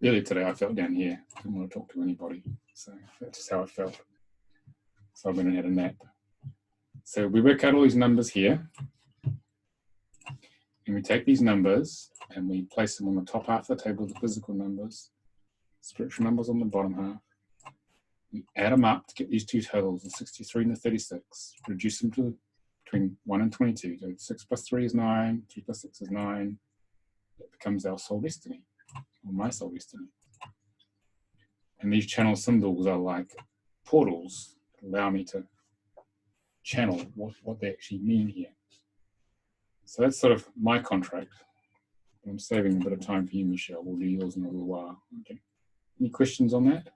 Earlier today, I felt down here. I didn't want to talk to anybody. So that's just how I felt. So I went and had a nap. So we work out all these numbers here. And we take these numbers and we place them on the top half of the table, the physical numbers, spiritual numbers on the bottom half. We add them up to get these two totals, the 63 and the 36, reduce them to between 1 and 22. So 6 plus 3 is 9, 3 plus 6 is 9. That becomes our soul destiny, or my soul destiny. And these channel symbols are like portals that allow me to channel what they actually mean here. So that's sort of my contract. I'm saving a bit of time for you, Michelle. We'll do yours in a little while. Okay. Any questions on that?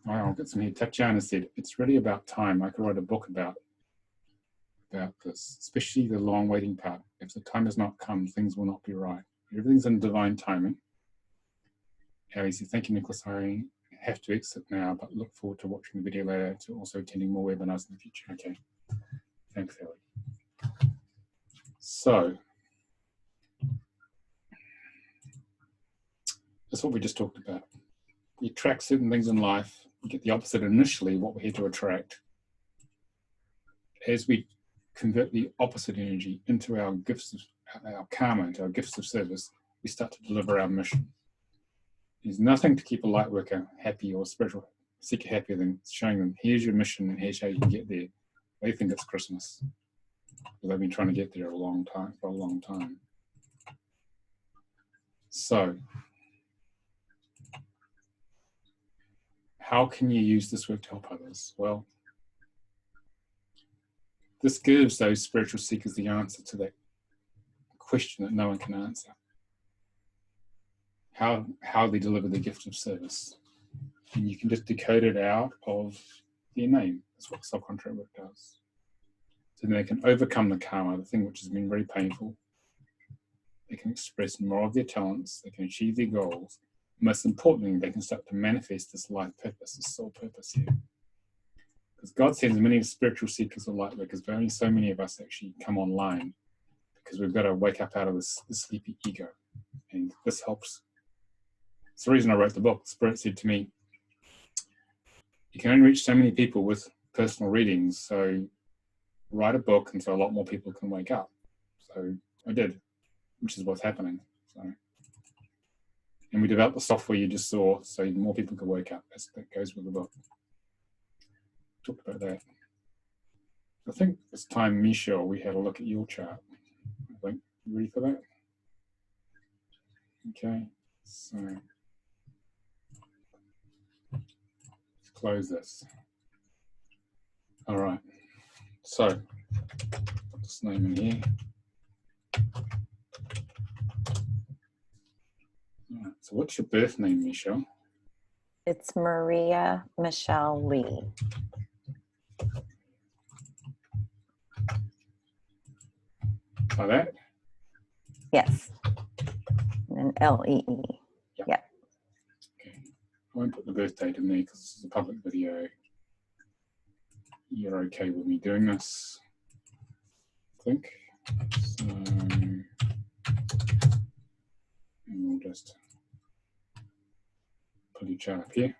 All right, I'll get some here. Tatjana said, it's really about time. I could write a book about this, especially the long waiting part. If the time has not come, things will not be right. Everything's in divine timing. Ellie said, thank you, Nicolas. I have to exit now, but look forward to watching the video later, to also attending more webinars in the future. Okay, thanks, Ellie. So, that's what we just talked about. We attract certain things in life. We get the opposite initially, what we're here to attract. As we convert the opposite energy into our gifts, our karma, into our gifts of service, we start to deliver our mission. There's nothing to keep a light worker happy or a spiritual seeker happier than showing them, here's your mission and here's how you can get there. They think it's Christmas. But they've been trying to get there for a long time. So, how can you use this work to help others? Well, this gives those spiritual seekers the answer to that question that no one can answer. How they deliver the gift of service. And you can just decode it out of their name. That's what subcontract work does. So then they can overcome the karma, the thing which has been very painful. They can express more of their talents. They can achieve their goals. Most importantly, they can start to manifest this life purpose, this soul purpose here. Because God sends many spiritual seekers or light workers, but only so many of us actually come online, because we've got to wake up out of this sleepy ego. And this helps. It's the reason I wrote the book. Spirit said to me, you can only reach so many people with personal readings, so write a book and so a lot more people can wake up. So I did, which is what's happening. So, and we developed the software you just saw so more people could wake up. That goes with the book. Talked about that. I think it's time, Michelle, we had a look at your chart. I think, you ready for that? Okay, so let's close this. All right, so put this name in here. All right, so what's your birth name, Michelle? It's Maria Michelle Lee. Like that? Yes. And L-E-E. Yep. Yep. Okay. won't put the birth date in there because this is a public video. You're okay with me doing this, I think. So, and we'll just put your chat up here.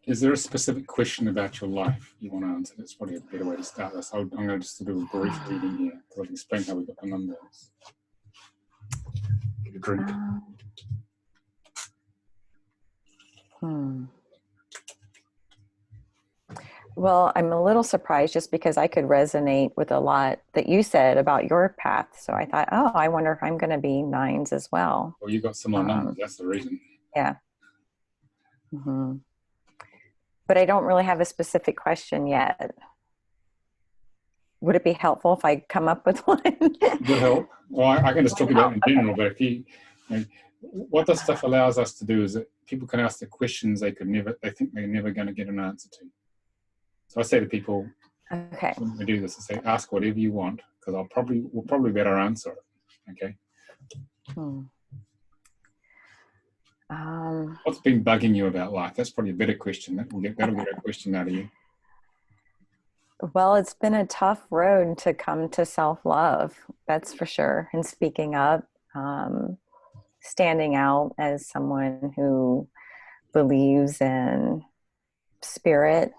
Is there a specific question about your life you want to answer? That's probably a better way to start this. I'm going to just do a brief reading here because I'll explain how we got the numbers. Get a drink. Well, I'm a little surprised just because I could resonate with a lot that you said about your path. So I thought, oh, I wonder if I'm going to be 9s as well. Well, you got similar numbers. That's the reason. Yeah. But I don't really have a specific question yet. Would it be helpful if I come up with one? It would help. Well, I can just talk about it in general, but if you know, what this stuff allows us to do is that people can ask the questions they think they're never going to get an answer to. So I say to people, okay, when we do this, I say, ask whatever you want, because we'll probably better answer it. Okay. What's been bugging you about life? That's probably a better question. That'll get a question out of you. Well, it's been a tough road to come to self-love, that's for sure. And speaking up, standing out as someone who believes in spirit.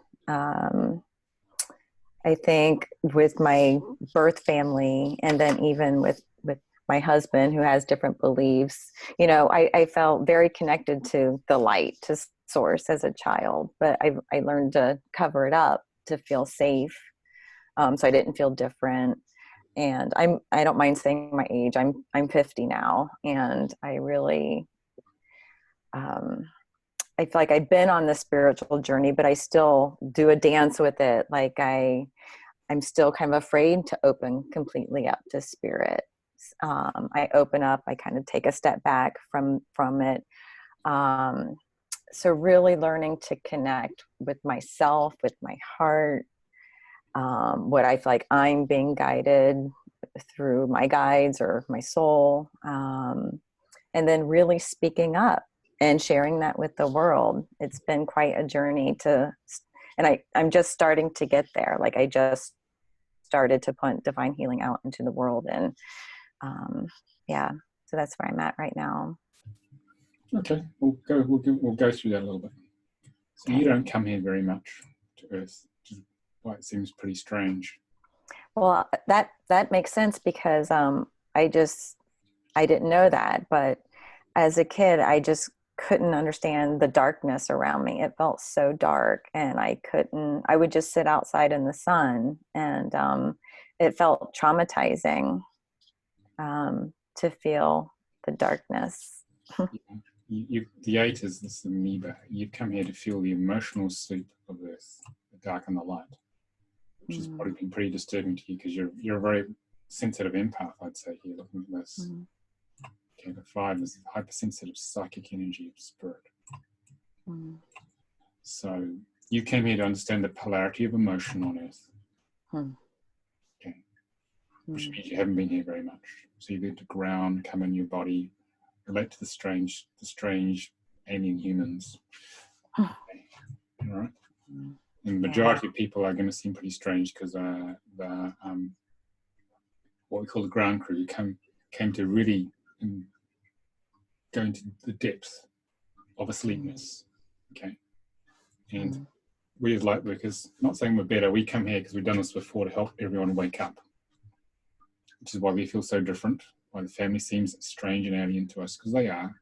I think with my birth family, and then even with my husband who has different beliefs, you know, I felt very connected to the light, to source as a child, but I learned to cover it up to feel safe. So I didn't feel different. And I don't mind saying my age. I'm 50 now, and I really, I feel like I've been on the spiritual journey, but I still do a dance with it. Like I'm still kind of afraid to open completely up to spirit. I open up, I kind of take a step back from it. So really learning to connect with myself, with my heart, what I feel like I'm being guided through my guides or my soul. And then really speaking up and sharing that with the world. It's been quite a journey and I'm just starting to get there. Like I just started to put divine healing out into the world. And yeah, so that's where I'm at right now. Okay, we'll go through that a little bit. So you don't come here very much to Earth, which is why it seems pretty strange. Well, that makes sense because I didn't know that, but as a kid, I just couldn't understand the darkness around me. It felt so dark, and I would just sit outside in the sun, and it felt traumatizing to feel the darkness. The 8 is this amoeba. You've come here to feel the emotional soup of Earth, the dark and the light, which has probably been pretty disturbing to you because you're a very sensitive empath, I'd say, here looking at this. Okay, the 5 is hypersensitive psychic energy of spirit. So you came here to understand the polarity of emotion on Earth. Okay, which means you haven't been here very much. So you get to ground, come in your body, relate to the strange alien humans. Okay. All right. And the majority of people are going to seem pretty strange because the what we call the ground crew came to really go into the depth of asleepness. Okay. And we as light workers, not saying we're better, we come here because we've done this before to help everyone wake up, which is why we feel so different, why the family seems strange and alien to us, because they are.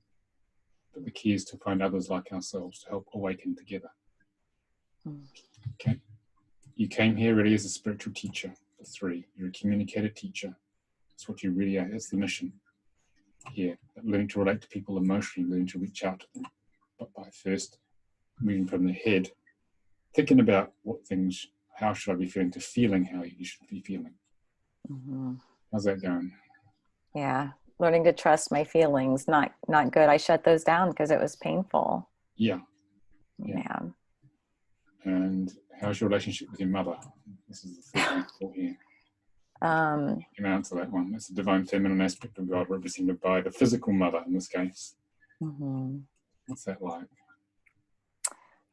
But the key is to find others like ourselves to help awaken together. Okay. You came here really as a spiritual teacher, the 3. You're a communicator teacher. That's what you really are. That's the mission here. Learning to relate to people emotionally, learning to reach out to them. But by first moving from the head, thinking about how should I be feeling, to feeling how you should be feeling. How's that going? Yeah, learning to trust my feelings. Not good. I shut those down because it was painful. Yeah. And how's your relationship with your mother? This is the 3rd one here. You can answer that one. It's a divine feminine aspect of God represented by the physical mother in this case. What's that like?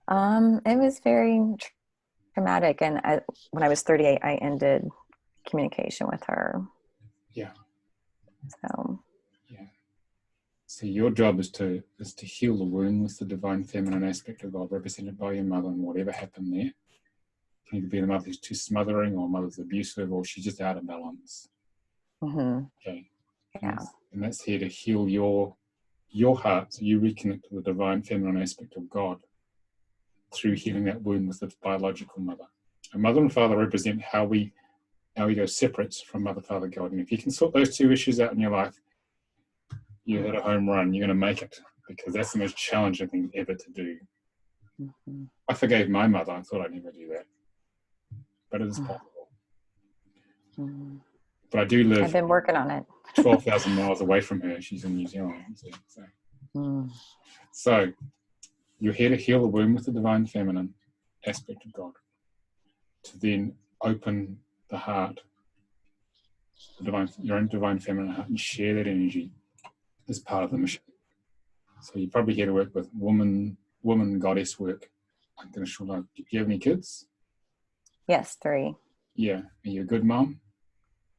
It was very traumatic. And when I was 38, I ended communication with her. Yeah. So. Yeah. So your job is to heal the wound with the divine feminine aspect of God represented by your mother, and whatever happened there. It can either be the mother who's too smothering, or mother's abusive, or she's just out of balance. Okay. Yeah. And that's here to heal your heart, so you reconnect to the divine feminine aspect of God through healing that wound with the biological mother. And mother and father represent how we go separate from mother, father, God. And if you can sort those two issues out in your life, you hit a home run. You're going to make it, because that's the most challenging thing ever to do. I forgave my mother. I thought I'd never do that, but it is possible. But I do live. I've been working on it. 12,000 miles away from her. She's in New Zealand. So you're here to heal the wound with the divine feminine aspect of God, to then open the heart, your own divine feminine heart, and share that energy as part of the mission. So you're probably here to work with woman goddess work. I'm going to show you. Do you have any kids? Yes, 3. Yeah. Are you a good mom?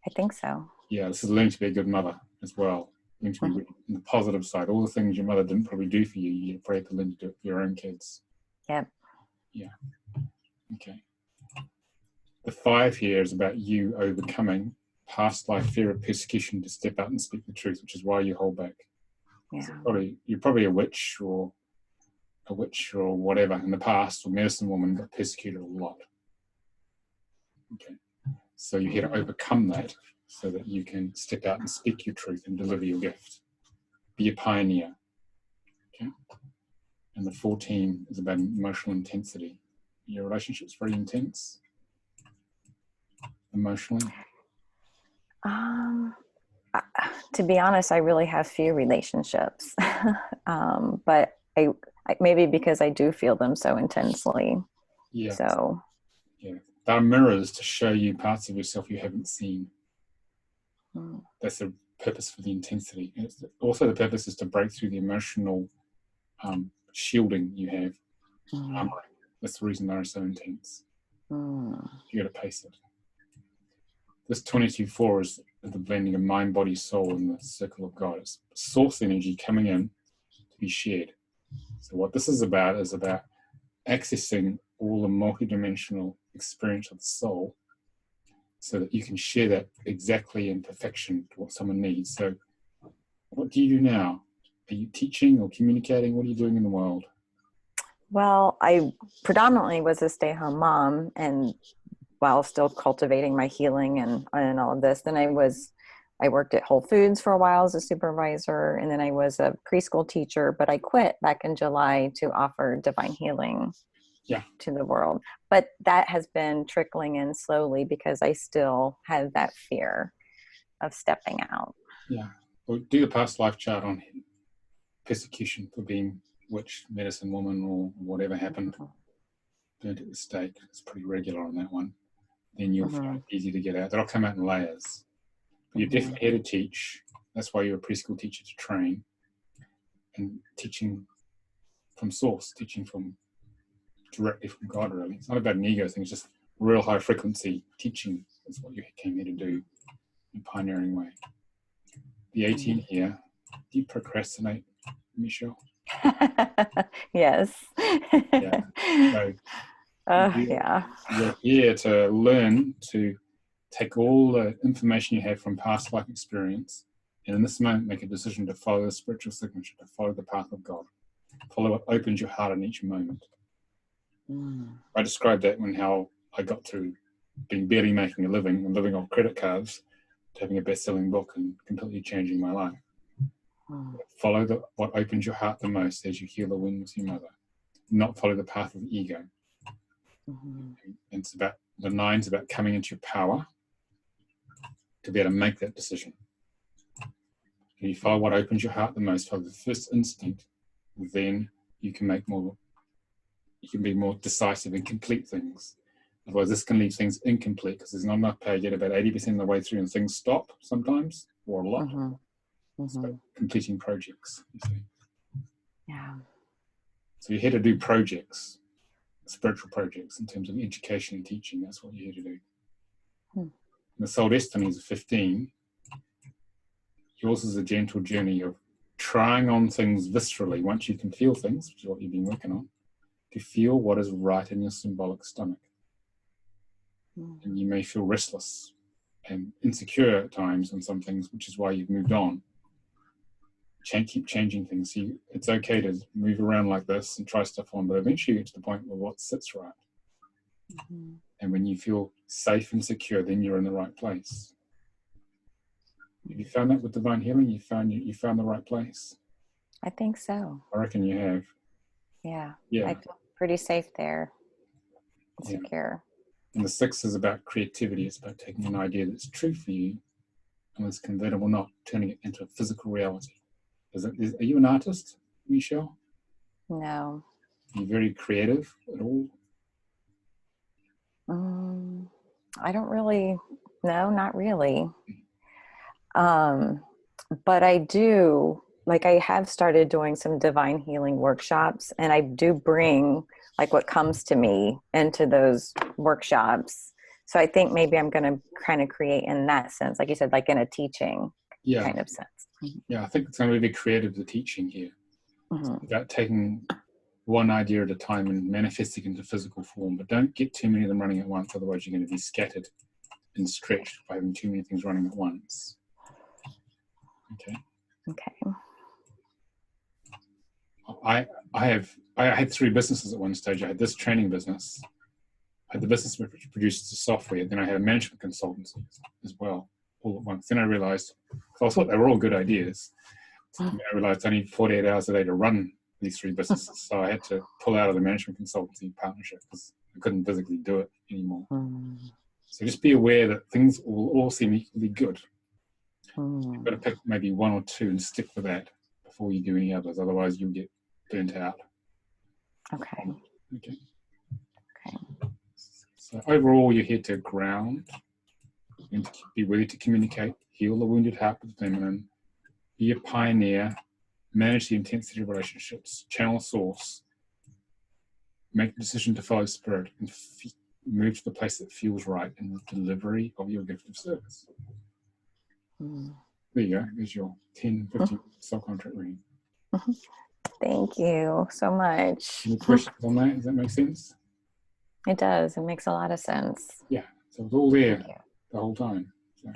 I think so. Yeah, this is learning to be a good mother as well. Learning to be on the positive side. All the things your mother didn't probably do for you, you probably have to learn to do it for your own kids. Yep. Yeah. Okay. The 5 here is about you overcoming past life fear of persecution to step out and speak the truth, which is why you hold back. Yeah. So you're probably a witch or whatever in the past, or medicine woman, got persecuted a lot. Okay. So you're here to overcome that, so that you can step out and speak your truth and deliver your gift. Be a pioneer. Okay. And the 14 is about emotional intensity. Your relationship's very intense emotionally. To be honest, I really have few relationships, but I maybe because I do feel them so intensely. Yeah. So. Yeah, they're mirrors to show you parts of yourself you haven't seen. That's the purpose for the intensity. Also, the purpose is to break through the emotional shielding you have. That's the reason they're so intense. You got to pace it. This 22-4 is the blending of mind, body, soul in the circle of God. It's source energy coming in to be shared. So what this is about accessing all the multidimensional experience of the soul, so that you can share that exactly in perfection to what someone needs. So what do you do now? Are you teaching or communicating? What are you doing in the world? Well, I predominantly was a stay-at-home mom, and while still cultivating my healing and all of this, then I worked at Whole Foods for a while as a supervisor, and then I was a preschool teacher, but I quit back in July to offer divine healing to the world. But that has been trickling in slowly, because I still have that fear of stepping out. Yeah. Well, do the past life chart on persecution for being witch, medicine woman, or whatever happened. Burnt at the stake. It's pretty regular on that one. Then you'll find it easy to get out. That'll come out in layers. But you're definitely here to teach. That's why you're a preschool teacher, to train. And teaching from source, teaching from directly from God, really. It's not about an ego thing, it's just real high frequency teaching is what you came here to do in a pioneering way. The 18 here, do you procrastinate, Michelle? Yes. Yeah. So you're here to learn to take all the information you have from past life experience, and in this moment make a decision to follow the spiritual signature, to follow the path of God, follow what opens your heart in each moment. I described that when how I got through being barely making a living and living off credit cards to having a best-selling book and completely changing my life. Follow what opens your heart the most as you heal the wound with your mother. Not follow the path of the ego. And it's about the 9's about coming into your power to be able to make that decision. If you follow what opens your heart the most, follow the first instinct, then you can be more decisive and complete things. Otherwise, this can leave things incomplete because there's not enough power yet, about 80% of the way through, and things stop sometimes, or a lot. It's about completing projects, you see. Yeah. So you're here to do projects, spiritual projects in terms of education and teaching. That's what you're here to do. And the soul destinies of 15. Yours is a gentle journey of trying on things viscerally once you can feel things, which is what you've been working on, to feel what is right in your symbolic stomach. And you may feel restless and insecure at times on some things, which is why you've moved on. Keep changing things. It's okay to move around like this and try stuff on, but eventually you get to the point where what sits right. And when you feel safe and secure, then you're in the right place. Have you found that with divine healing? You found the right place? I think so. I reckon you have. Yeah. Yeah. I feel pretty safe there. Yeah. Secure. And the 6 is about creativity. It's about taking an idea that's true for you and is convertible, not turning it into a physical reality. Are you an artist, Michelle? No. Are you very creative at all? I don't really, no, not really. But I do, like I have started doing some divine healing workshops, and I do bring like what comes to me into those workshops. So I think maybe I'm going to kind of create in that sense, like you said, like in a teaching kind of sense. Yeah, I think it's going to be creative, the teaching here. About taking one idea at a time and manifesting into physical form, but don't get too many of them running at once, otherwise you're going to be scattered and stretched by having too many things running at once. Okay. I had 3 businesses at one stage. I had this training business. I had the business which produces the software. Then I had a management consultancy as well, all at once. Then I realized, because I thought they were all good ideas, I realized I need 48 hours a day to run these 3 businesses. So I had to pull out of the management consultancy partnership because I couldn't physically do it anymore. So just be aware that things will all seem equally good. You've got to pick maybe 1 or 2 and stick with that before you do any others. Otherwise, you'll get burnt out. Okay. So overall, you're here to ground and to be ready to communicate, heal the wounded heart with the feminine, be a pioneer, manage the intensity of relationships, channel source, make the decision to follow spirit, and move to the place that feels right in the delivery of your gift of service. There you go. There's your 10, 15 self-contract reading. Thank you so much. Any questions on that? Does that make sense? It does. It makes a lot of sense. Yeah. So it's all there the whole time. So.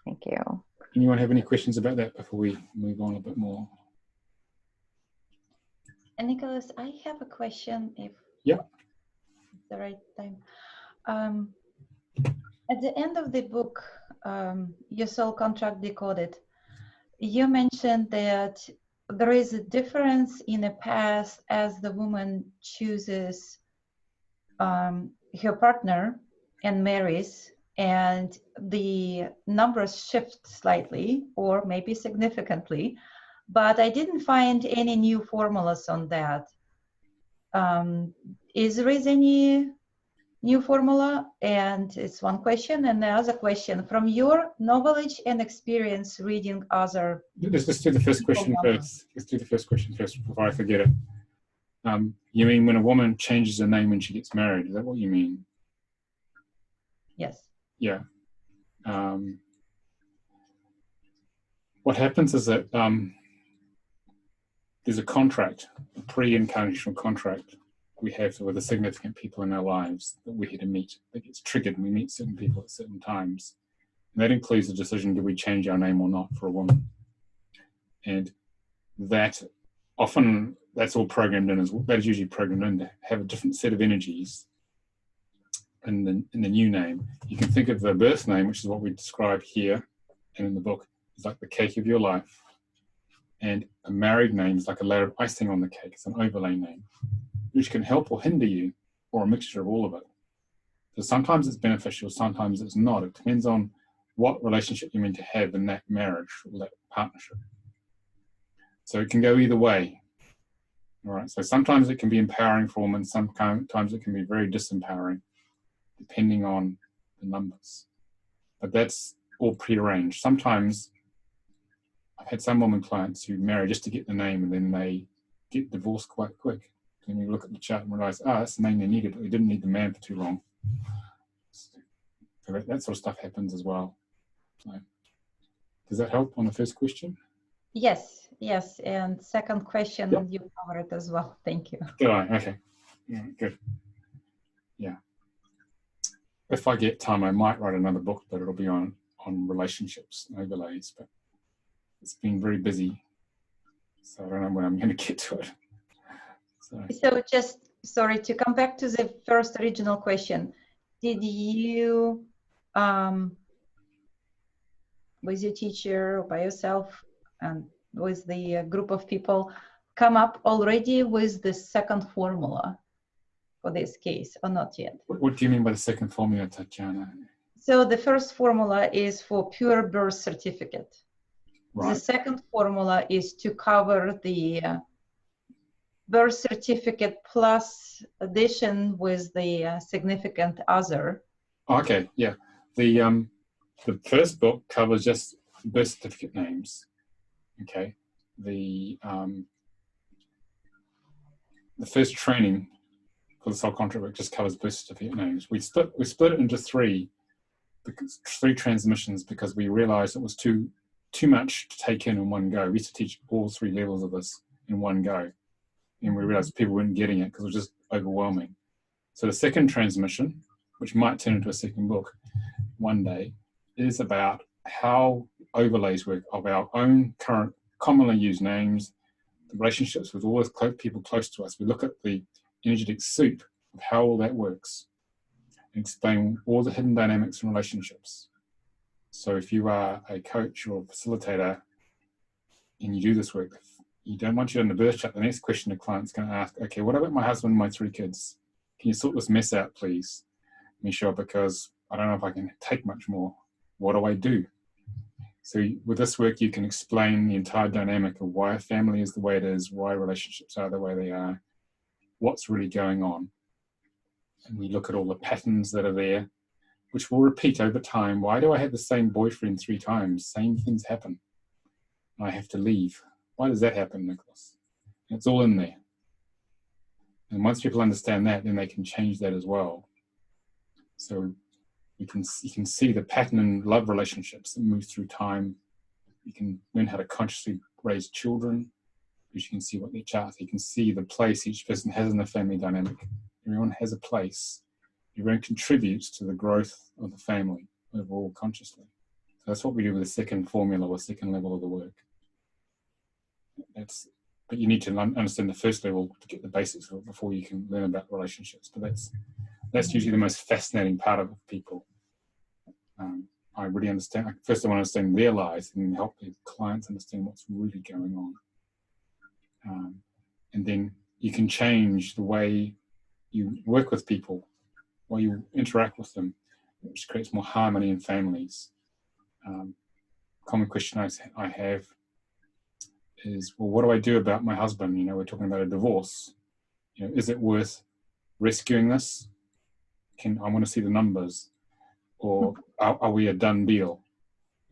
Thank you. Anyone have any questions about that before we move on a bit more? And Nicolas, I have a question if it's the right time. At the end of the book, Your Soul Contract Decoded, you mentioned that there is a difference in the past as the woman chooses her partner and marries, and the numbers shift slightly or maybe significantly, but I didn't find any new formulas on that. Is there any new formula? And it's one question. And the other question, from your knowledge and experience reading other... Let's do the first question first. Let's do the first question first before I forget it. You mean when a woman changes her name when she gets married? Is that what you mean? Yes. Yeah. What happens is that there's a contract, a pre-incarnational contract we have with the significant people in our lives that we're here to meet. That gets triggered when we meet certain people at certain times. And that includes the decision, do we change our name or not for a woman? And that often, that's all programmed in as well. That is usually programmed in to have a different set of energies in the new name. You can think of the birth name, which is what we describe here and in the book, is like the cake of your life. And a married name is like a layer of icing on the cake. It's an overlay name, which can help or hinder you, or a mixture of all of it. So sometimes it's beneficial, sometimes it's not. It depends on what relationship you're meant to have in that marriage or that partnership. So it can go either way. All right. So sometimes it can be empowering for women, sometimes it can be very disempowering, depending on the numbers. But that's all prearranged. Sometimes, I I've had some women clients who marry just to get the name, and then they get divorced quite quick. Then you look at the chart and realize, that's the name they needed, but they didn't need the man for too long. So that sort of stuff happens as well. So, does that help on the first question? Yes, yes. And second question, Yep. you covered it as well. Thank you. Did I? Okay. Yeah, good. Yeah. If I get time, I might write another book, but it'll be on relationships and overlays. But it's been very busy, so I don't know when I'm going to get to it. So just, sorry, to come back to the first original question. Did you, with your teacher or by yourself and with the group of people, come up already with the second formula for this case, or not yet? What do you mean by the second formula, Tatiana? So the first formula is for pure birth certificate. Right. The second formula is to cover the birth certificate plus addition with the significant other. Okay, yeah. The first book covers just birth certificate names. Okay. The first training for the soul contract work just covers birth certificate names. We split it into three transmissions because we realized it was too much to take in one go. We used to teach all three levels of this in one go, and we realized people weren't getting it because it was just overwhelming. So the second transmission, which might turn into a second book one day, is about how overlays work of our own current commonly used names, the relationships with all the people close to us. We look at the energetic soup of how all that works and explain all the hidden dynamics and relationships. So if you are a coach or a facilitator and you do this work, you don't want you in the birth chart. The next question the client's going to ask, okay, what about my husband and my 3 kids? Can you sort this mess out, please, Michelle, because I don't know if I can take much more. What do I do? So with this work, you can explain the entire dynamic of why a family is the way it is, why relationships are the way they are, what's really going on. And we look at all the patterns that are there, which will repeat over time. Why do I have the same boyfriend 3 times? Same things happen. I have to leave. Why does that happen, Nicolas? It's all in there. And once people understand that, then they can change that as well. So you can see the pattern in love relationships that move through time. You can learn how to consciously raise children, because you can see what their charts. You can see the place each person has in the family dynamic. Everyone has a place. Everyone contributes to the growth of the family overall consciously. So that's what we do with the second formula or second level of the work. But you need to understand the first level to get the basics of it before you can learn about relationships. But that's usually the most fascinating part of people. I really understand. First, I want to understand their lives and help the clients understand what's really going on. And then you can change the way you work with people, or you interact with them, which creates more harmony in families. Common question I have is, well, what do I do about my husband? We're talking about a divorce. Is it worth rescuing this? I want to see the numbers, or are we a done deal?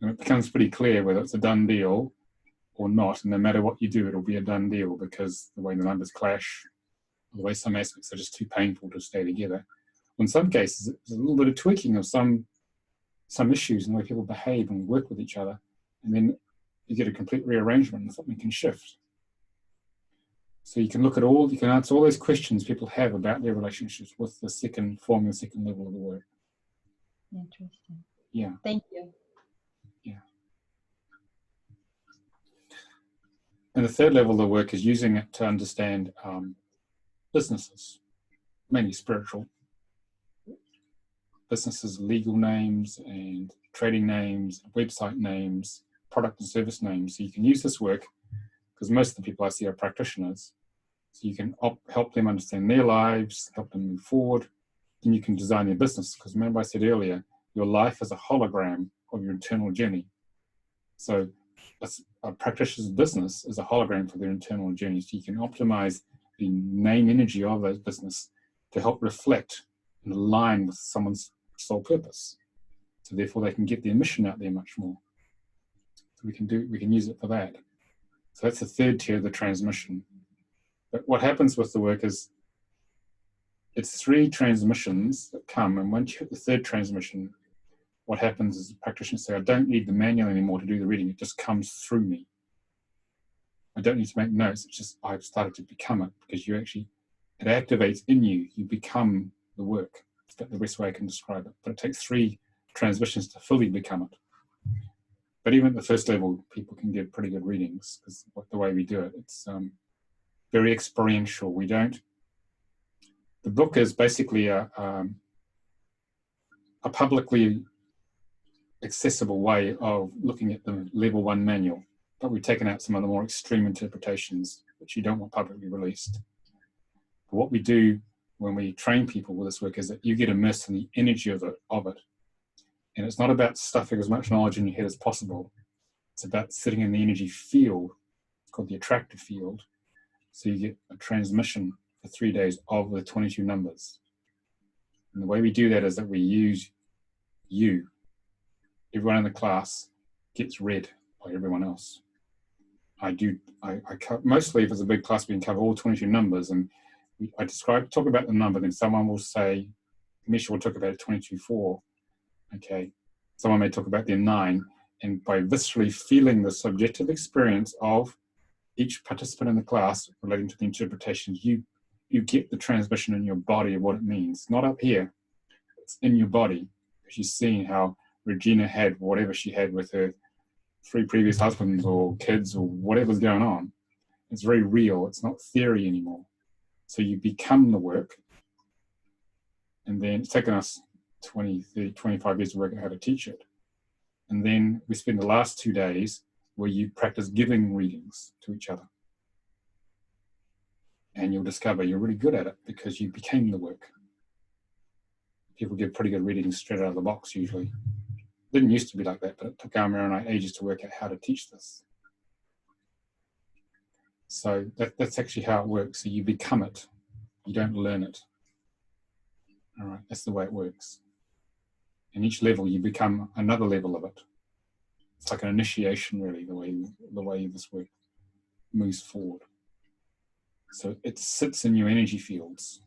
And it becomes pretty clear whether it's a done deal or not. And no matter what you do, it'll be a done deal because the way the numbers clash, or the way some aspects are just too painful to stay together. In some cases, there's a little bit of tweaking of some issues in the way people behave and work with each other, and then you get a complete rearrangement and something can shift. So you can answer all those questions people have about their relationships with the second level of the work. Interesting. Yeah. Thank you. Yeah. And the third level of the work is using it to understand businesses, mainly spiritual. Businesses, legal names and trading names, website names, product and service names. So you can use this work because most of the people I see are practitioners. So you can help them understand their lives, help them move forward, and you can design your business. Because remember I said earlier, your life is a hologram of your internal journey. So a practitioner's business is a hologram for their internal journey. So you can optimize the name energy of those business to help reflect and align with someone's soul purpose. So therefore they can get their mission out there much more. So So we can use it for that. So that's the third tier of the transmission. But what happens with the work is it's 3 transmissions that come, and once you hit the third transmission, what happens is the practitioners say, I don't need the manual anymore to do the reading, it just comes through me. I don't need to make notes, it's just I've started to become it, because it activates in you, you become the work. That's the best way I can describe it. But it takes 3 transmissions to fully become it. But even at the first level, people can get pretty good readings, because the way we do it, it's very experiential. The book is basically a publicly accessible way of looking at the level 1 manual, but we've taken out some of the more extreme interpretations, which you don't want publicly released. But what we do when we train people with this work is that you get immersed in the energy of it. And it's not about stuffing as much knowledge in your head as possible. It's about sitting in the energy field. It's called the attractive field. So you get a transmission for 3 days of the 22 numbers. And the way we do that is that we use you. Everyone in the class gets read by everyone else. Mostly if it's a big class, we can cover all 22 numbers, and I talk about the number, then someone will say, Misha will talk about 22-4. Okay, someone may talk about their 9, and by viscerally feeling the subjective experience of each participant in the class relating to the interpretations, you get the transmission in your body of what it means. Not up here, it's in your body. She's seeing how Regina had whatever she had with her 3 previous husbands or kids or whatever's going on. It's very real, it's not theory anymore. So you become the work, and then it's taken us 20, 30, 25 years to work out how to teach it. And then we spend the last 2 days where you practice giving readings to each other. And you'll discover you're really good at it because you became the work. People give pretty good readings straight out of the box usually. It didn't used to be like that, but it took Almira and I ages to work out how to teach this. So that's actually how it works. So you become it. You don't learn it. All right, that's the way it works. And each level you become another level of it. It's like an initiation, really, the way this work moves forward. So it sits in your energy fields.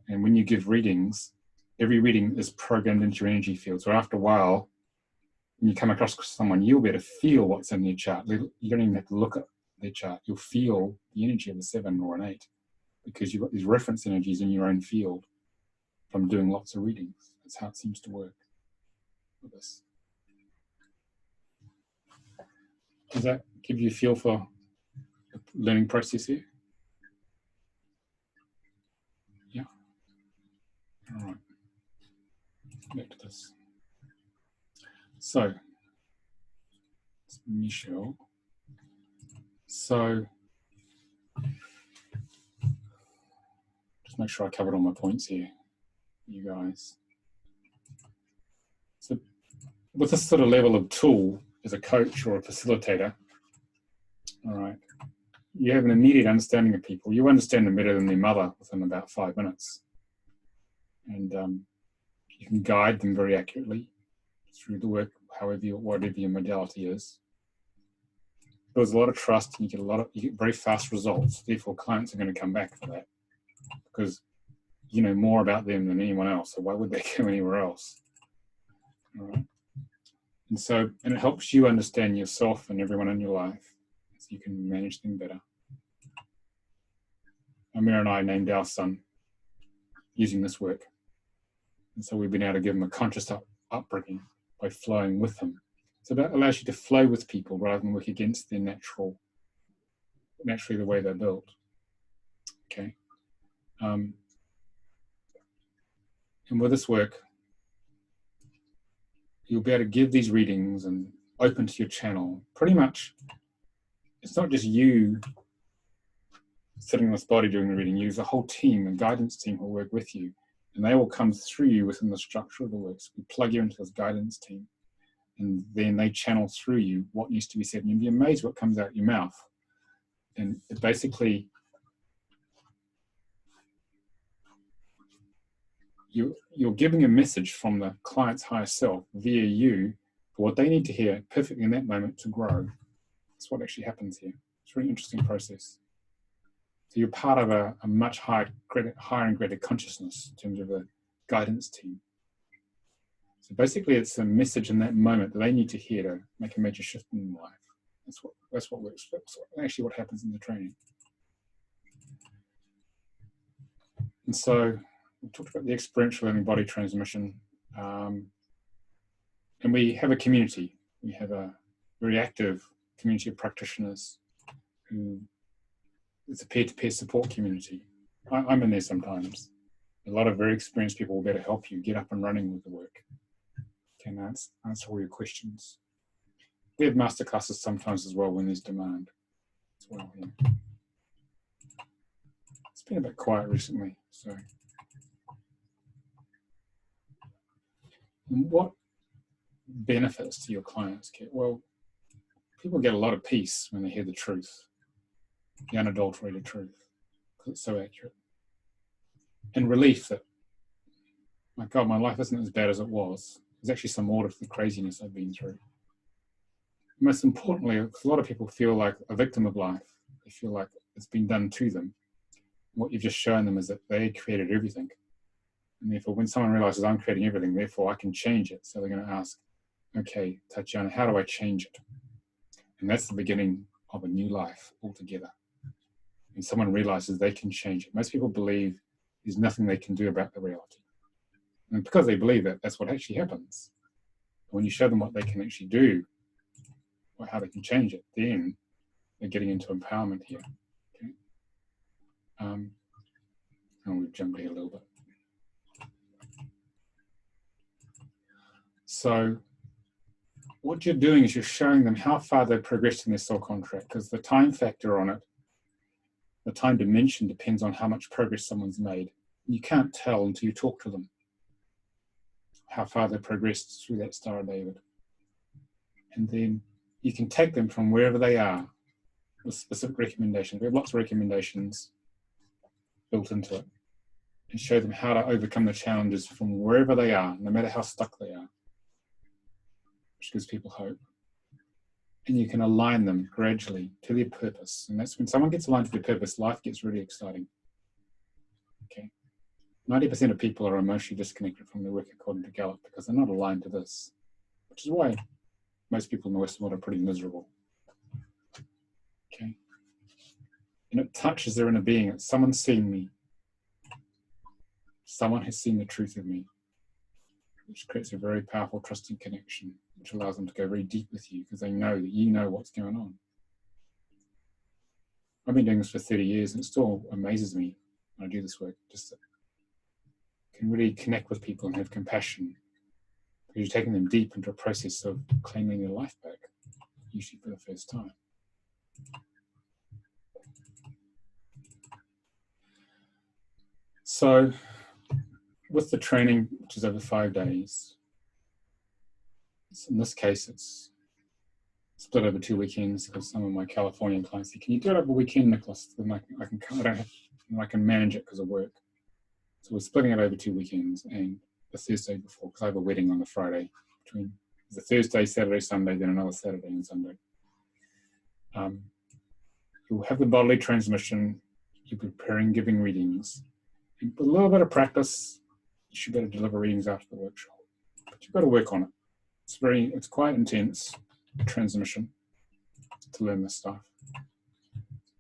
And when you give readings, every reading is programmed into your energy field. So after a while, when you come across someone, you'll be able to feel what's in their chart. You don't even have to look at their chart. You'll feel the energy of a 7 or an 8 because you've got these reference energies in your own field from doing lots of readings. That's how it seems to work with this. Does that give you a feel for the learning process here? Yeah. All right. Back to this. So, it's Michelle. So, just make sure I covered all my points here, you guys. So, with this sort of level of tool as a coach or a facilitator, all right, you have an immediate understanding of people. You understand them better than their mother within about 5 minutes. And you can guide them very accurately through the work, whatever your modality is. There's a lot of trust, and you get very fast results. Therefore, clients are going to come back for that because you know more about them than anyone else. So why would they go anywhere else? All right. And it helps you understand yourself and everyone in your life, so you can manage them better. Amir and I named our son using this work, and so we've been able to give him a conscious upbringing by flowing with him. So that allows you to flow with people rather than work against their naturally the way they're built. Okay. And with this work, you'll be able to give these readings and open to your channel. Pretty much, it's not just you sitting in this body doing the reading. You, the whole team, a guidance team will work with you, and they will come through you within the structure of the work. So we plug you into this guidance team, and then they channel through you what needs to be said. And you'll be amazed what comes out your mouth. And it basically, you're giving a message from the client's higher self via you, But what they need to hear perfectly in that moment to grow, that's what actually happens here. It's a really interesting process. So you're part of a much higher and greater consciousness in terms of a guidance team. So basically it's a message in that moment that they need to hear to make a major shift in life. That's what works. That's actually what happens in the training. And so we talked about the experiential learning body transmission. And we have a community. We have a very active community of practitioners who it's a peer-to-peer support community. I'm in there sometimes. A lot of very experienced people will be able to help you get up and running with the work. Can answer all your questions. We have masterclasses sometimes as well when there's demand as well. Yeah. It's been a bit quiet recently, so. And what benefits to your clients get? Well, people get a lot of peace when they hear the truth, the unadulterated truth, because it's so accurate. And relief that, my God, my life isn't as bad as it was. There's actually some order to the craziness I've been through. Most importantly, a lot of people feel like a victim of life. They feel like it's been done to them. What you've just shown them is that they created everything. And therefore, when someone realizes I'm creating everything, therefore I can change it. So they're going to ask, okay, Tatiana, how do I change it? And that's the beginning of a new life altogether. And someone realizes they can change it. Most people believe there's nothing they can do about the reality. And because they believe that, that's what actually happens. When you show them what they can actually do, or how they can change it, then they're getting into empowerment here. Okay. And we've jumped here a little bit. So what you're doing is you're showing them how far they've progressed in their soul contract, because the time factor on it, the time dimension depends on how much progress someone's made. You can't tell until you talk to them how far they've progressed through that Star of David. And then you can take them from wherever they are with specific recommendations. We have lots of recommendations built into it, and show them how to overcome the challenges from wherever they are, no matter how stuck they are, which gives people hope. And you can align them gradually to their purpose. And that's when someone gets aligned to their purpose, life gets really exciting. Okay. 90% of people are emotionally disconnected from their work according to Gallup because they're not aligned to this, which is why most people in the Western world are pretty miserable. Okay. And it touches their inner being. It's someone's seen me. Someone has seen the truth of me, which creates a very powerful, trusting connection, which allows them to go very deep with you because they know that you know what's going on. I've been doing this for 30 years and it still amazes me when I do this work, just that I can really connect with people and have compassion because you're taking them deep into a process of claiming their life back, usually for the first time. So, with the training, which is over 5 days, in this case it's split over 2 weekends because some of my Californian clients say, "Can you do it over a weekend, Nicolas?" Then I can manage it because of work. So we're splitting it over 2 weekends and the Thursday before, because I have a wedding on the Friday between the Thursday, Saturday, Sunday, then another Saturday and Sunday. You'll have the bodily transmission. You'll be preparing, giving readings. And with a little bit of practice, you should be able to deliver readings after the workshop. But you've got to work on it. It's quite intense transmission to learn this stuff,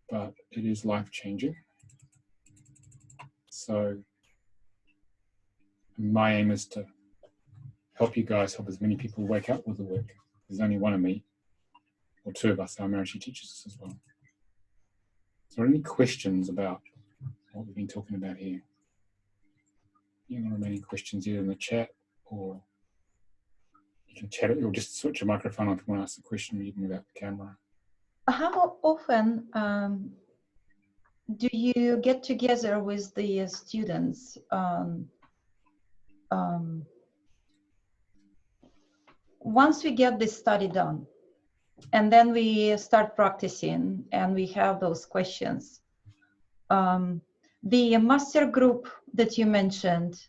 but it is life-changing. So my aim is to help you guys, help as many people wake up with the work. There's only one of me, or 2 of us. Our Maharishi teaches us as well. So are there any questions about what we've been talking about here? You don't have any questions either in the chat, or you can chat it, or just switch your microphone on if you want to ask a question even without the camera. How often do you get together with the students? Once we get this study done, and then we start practicing, and we have those questions. The master group that you mentioned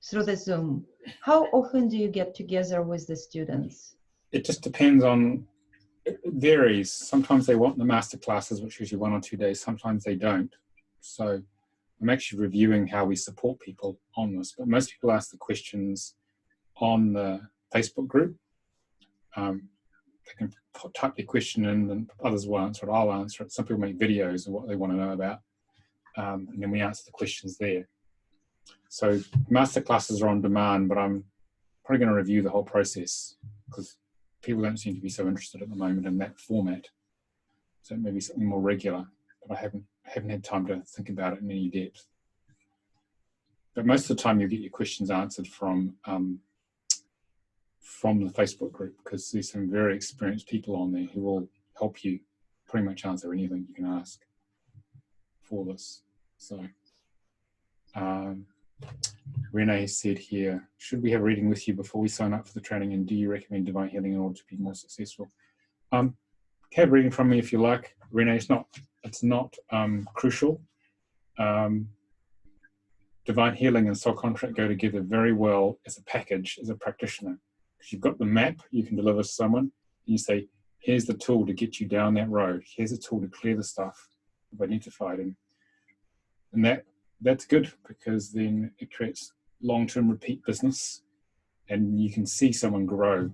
through the Zoom, how often do you get together with the students? It just depends on, it varies. Sometimes they want the master classes, which usually 1 or 2 days. Sometimes they don't. So I'm actually reviewing how we support people on this. But most people ask the questions on the Facebook group. They can type their question in, and others will answer it. I'll answer it. Some people make videos of what they want to know about, and then we answer the questions there. So master classes are on demand, but I'm probably going to review the whole process because people don't seem to be so interested at the moment in that format. So it may be something more regular, but I haven't had time to think about it in any depth. But most of the time, you'll get your questions answered from the Facebook group, because there's some very experienced people on there who will help you pretty much answer anything you can ask for this. So Renee said here, should we have a reading with you before we sign up for the training, and do you recommend divine healing in order to be more successful? Have a reading from me if you like, Renee. It's not crucial. Divine healing and soul contract go together very well as a package, as a practitioner. Because you've got the map you can deliver to someone, and you say, here's the tool to get you down that road. Here's a tool to clear the stuff you've identified. And that's good, because then it creates long-term repeat business, and you can see someone grow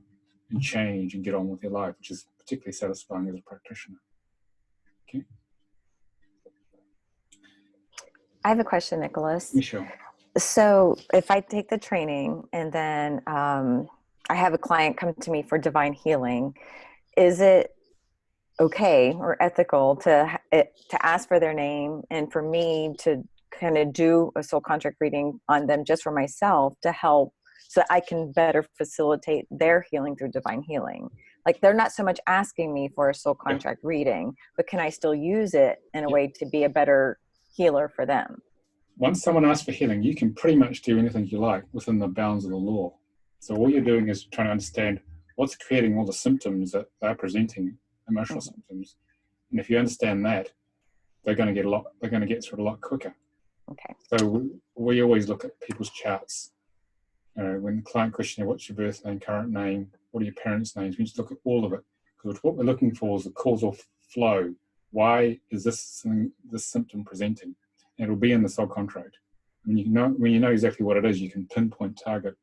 and change and get on with their life, which is particularly satisfying as a practitioner. Okay. I have a question, Nicolas. Yeah, sure. So if I take the training and then I have a client come to me for divine healing, is it okay or ethical to ask for their name and for me to kind of do a soul contract reading on them just for myself to help so that I can better facilitate their healing through divine healing? Like, they're not so much asking me for a soul contract reading, but can I still use it in a way to be a better healer for them? Once someone asks for healing, you can pretty much do anything you like within the bounds of the law. So all you're doing is trying to understand what's creating all the symptoms that they're presenting, emotional symptoms. And if you understand that, they're going to get through it a lot quicker. Okay. So we always look at people's charts. When the client questionnaire, what's your birth name, current name, what are your parents' names? We just look at all of it, because what we're looking for is the causal flow. Why is this symptom presenting? And it'll be in the soul contract. When you know exactly what it is, you can pinpoint target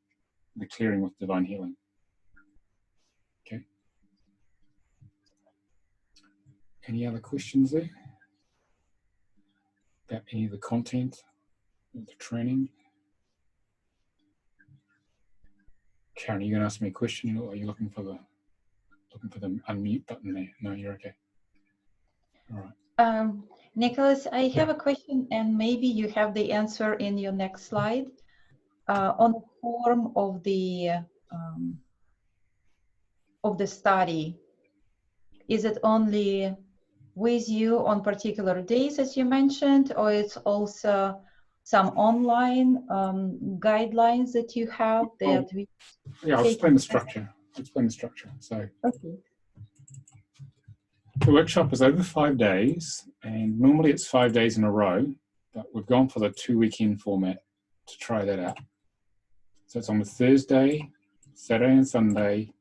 the clearing with divine healing. Okay. Any other questions there about any of the content of the training? Karen, are you going to ask me a question, or are you looking for the unmute button there? No, you're okay. All right. Nicolas, I have a question, and maybe you have the answer in your next slide. On the form of the study, is it only with you on particular days, as you mentioned, or it's also some online guidelines that you have that we? Yeah, I'll explain the structure. So. Okay. The workshop is over 5 days, and normally it's 5 days in a row, but we've gone for the 2-weekend format to try that out. So it's on a Thursday, Saturday and Sunday,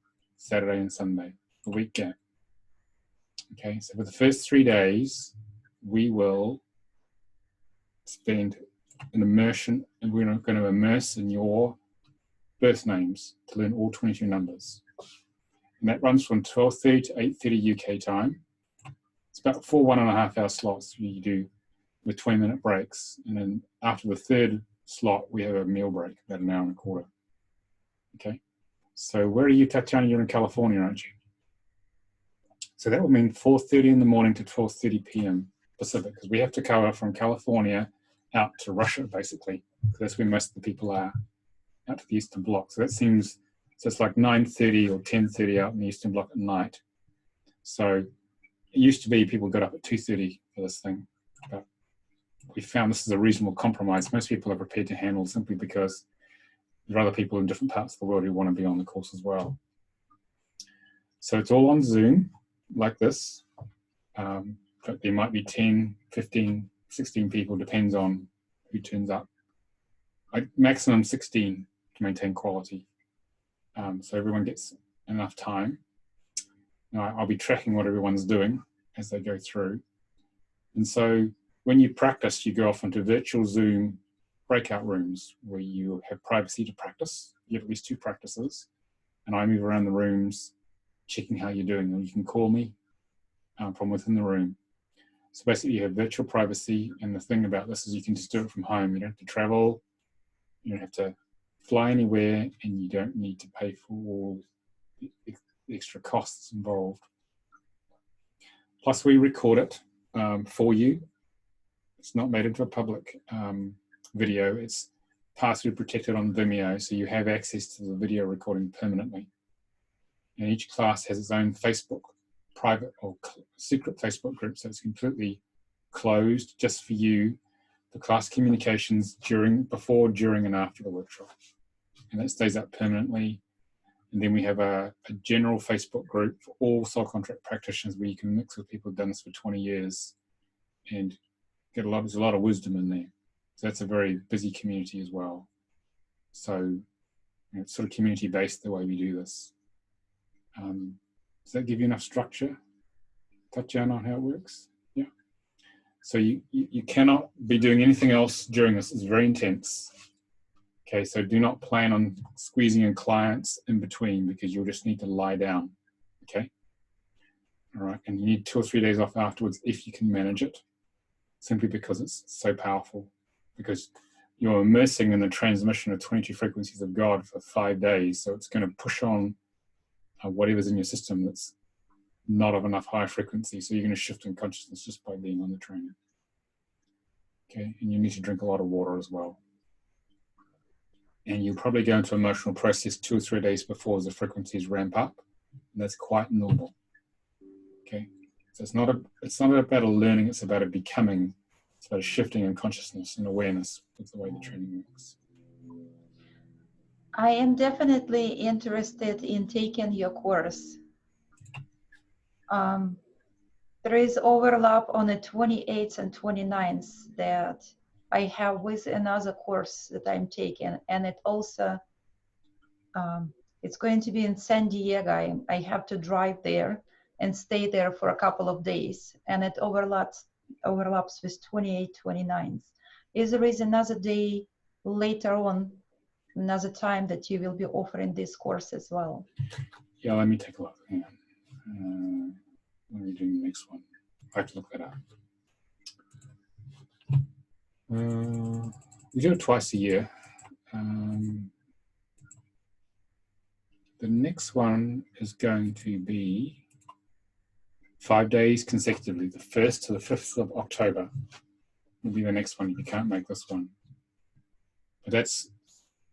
a week gap. Okay, so for the first 3 days, we will spend an immersion, and we're going to immerse in your birth names to learn all 22 numbers. And that runs from 12:30 to 8:30 UK time. It's about 4 1.5-hour slots you do with 20-minute breaks. And then after the third slot, we have a meal break, about an hour and a quarter. Okay. So where are you, Tatiana? You're in California, aren't you? So that would mean 4:30 in the morning to 12:30 p.m. Pacific, because we have to cover from California out to Russia, basically. That's where most of the people are, out to the Eastern Bloc. So it's like 9:30 or 10:30 out in the Eastern Bloc at night. So it used to be people got up at 2:30 for this thing, but we found this is a reasonable compromise. Most people are prepared to handle simply because there are other people in different parts of the world who want to be on the course as well. So it's all on Zoom, like this. But there might be 10, 15, 16 people, depends on who turns up. Like maximum 16 to maintain quality. So everyone gets enough time. Now, I'll be tracking what everyone's doing as they go through. And so when you practice, you go off into virtual Zoom breakout rooms where you have privacy to practice. You have at least 2 practices. And I move around the rooms, checking how you're doing. And you can call me from within the room. So basically you have virtual privacy. And the thing about this is you can just do it from home. You don't have to travel. You don't have to fly anywhere. And you don't need to pay for all the extra costs involved. Plus we record it for you. It's not made into a public video. It's password protected on Vimeo, so you have access to the video recording permanently. And each class has its own Facebook private or secret Facebook group, so it's completely closed just for you, the class communications before, during, and after the workshop. And that stays up permanently. And then we have a general Facebook group for all soul contract practitioners where you can mix with people who've done this for 20 years and get there's a lot of wisdom in there. So that's a very busy community as well. So it's sort of community-based the way we do this. Does that give you enough structure? Touch down on how it works? Yeah. So you cannot be doing anything else during this. It's very intense. Okay, so do not plan on squeezing in clients in between because you'll just need to lie down. Okay? All right, and you need 2 or 3 days off afterwards if you can manage it, simply because it's so powerful. Because you're immersing in the transmission of 22 frequencies of God for 5 days, so it's going to push on whatever's in your system that's not of enough high frequency, so you're going to shift in consciousness just by being on the training. Okay, and you need to drink a lot of water as well. And you'll probably go into emotional process 2 or 3 days before as the frequencies ramp up, and that's quite normal. Okay, so it's not about a learning, it's about a becoming. It's about a shifting in consciousness and awareness with the way the training works. I am definitely interested in taking your course. There is overlap on the 28th and 29th that I have with another course that I'm taking, and it also it's going to be in San Diego. I have to drive there and stay there for a couple of days, and it overlaps with 28th, 29th. Is there is another day later on, another time that you will be offering this course as well? Yeah, let me take a look. Hang on. When are we doing the next one? I have to look that up. We do it twice a year. The next one is going to be 5 days consecutively. The 1st to the 5th of October will be the next one. You can't make this one. But that's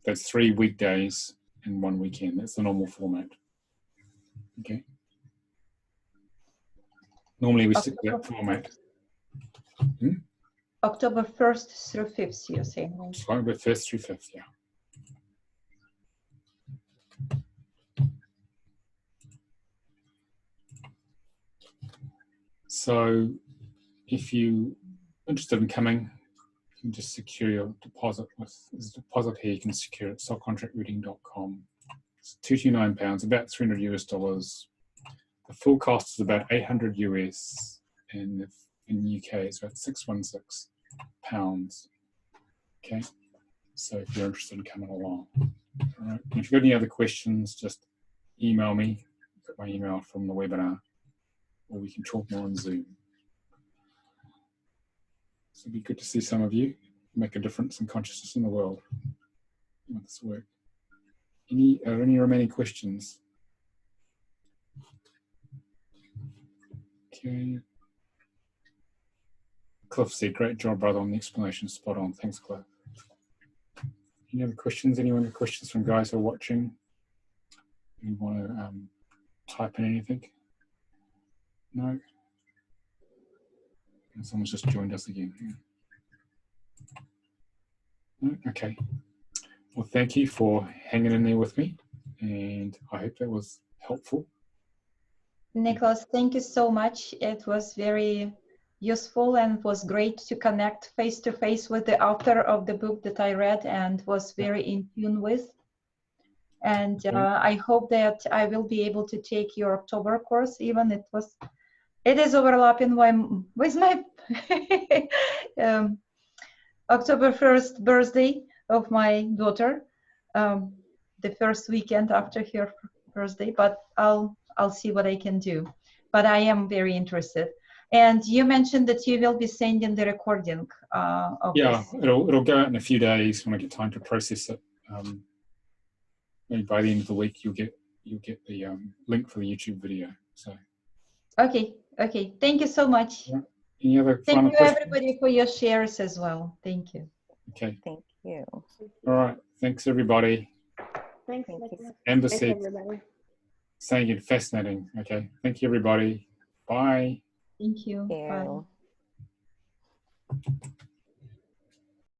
3 weekdays and 1 weekend. That's the normal format. Okay. Normally we stick to that format. October 1st through 5th, you're saying? October 1st through 5th, yeah. So if you're interested in coming, you can just secure your deposit with this deposit here. You can secure it at soulcontractreading.com. It's £229, about $300 US. The full cost is about 800 US, and in the UK it's about 616 pounds. Okay, so if you're interested in coming along, all right. And if you've got any other questions, just email me. I've got my email from the webinar, or we can talk more on Zoom. So it'd be good to see some of you make a difference in consciousness in the world with this work. Are there any remaining questions? Okay. Cliff said, great job, brother, on the explanation. Spot on. Thanks, Cliff. Any other questions? Anyone have questions from guys who are watching? You want to type in anything? No? And someone's just joined us again. No? Okay. Well, thank you for hanging in there with me, and I hope that was helpful. Nicolas, thank you so much. It was very useful and was great to connect face to face with the author of the book that I read and was very in tune with. And I hope that I will be able to take your October course. Even it is overlapping with my October 1st birthday of my daughter, the first weekend after her birthday. But I'll see what I can do. But I am very interested. And you mentioned that you will be sending the recording of Yeah, this. it'll go out in a few days when I get time to process it. Maybe by the end of the week, you'll get the link for the YouTube video. So. Okay. Thank you so much. Yeah. Any other Thank final you, questions? everybody, for your shares as well. Thank you. Okay. Thank you. All right. Thanks, everybody. Thanks, Thank you. Nicolas. Amber Thanks, said, everybody. saying it fascinating. Okay. Thank you, everybody. Bye. Thank you. Thank Bye. you.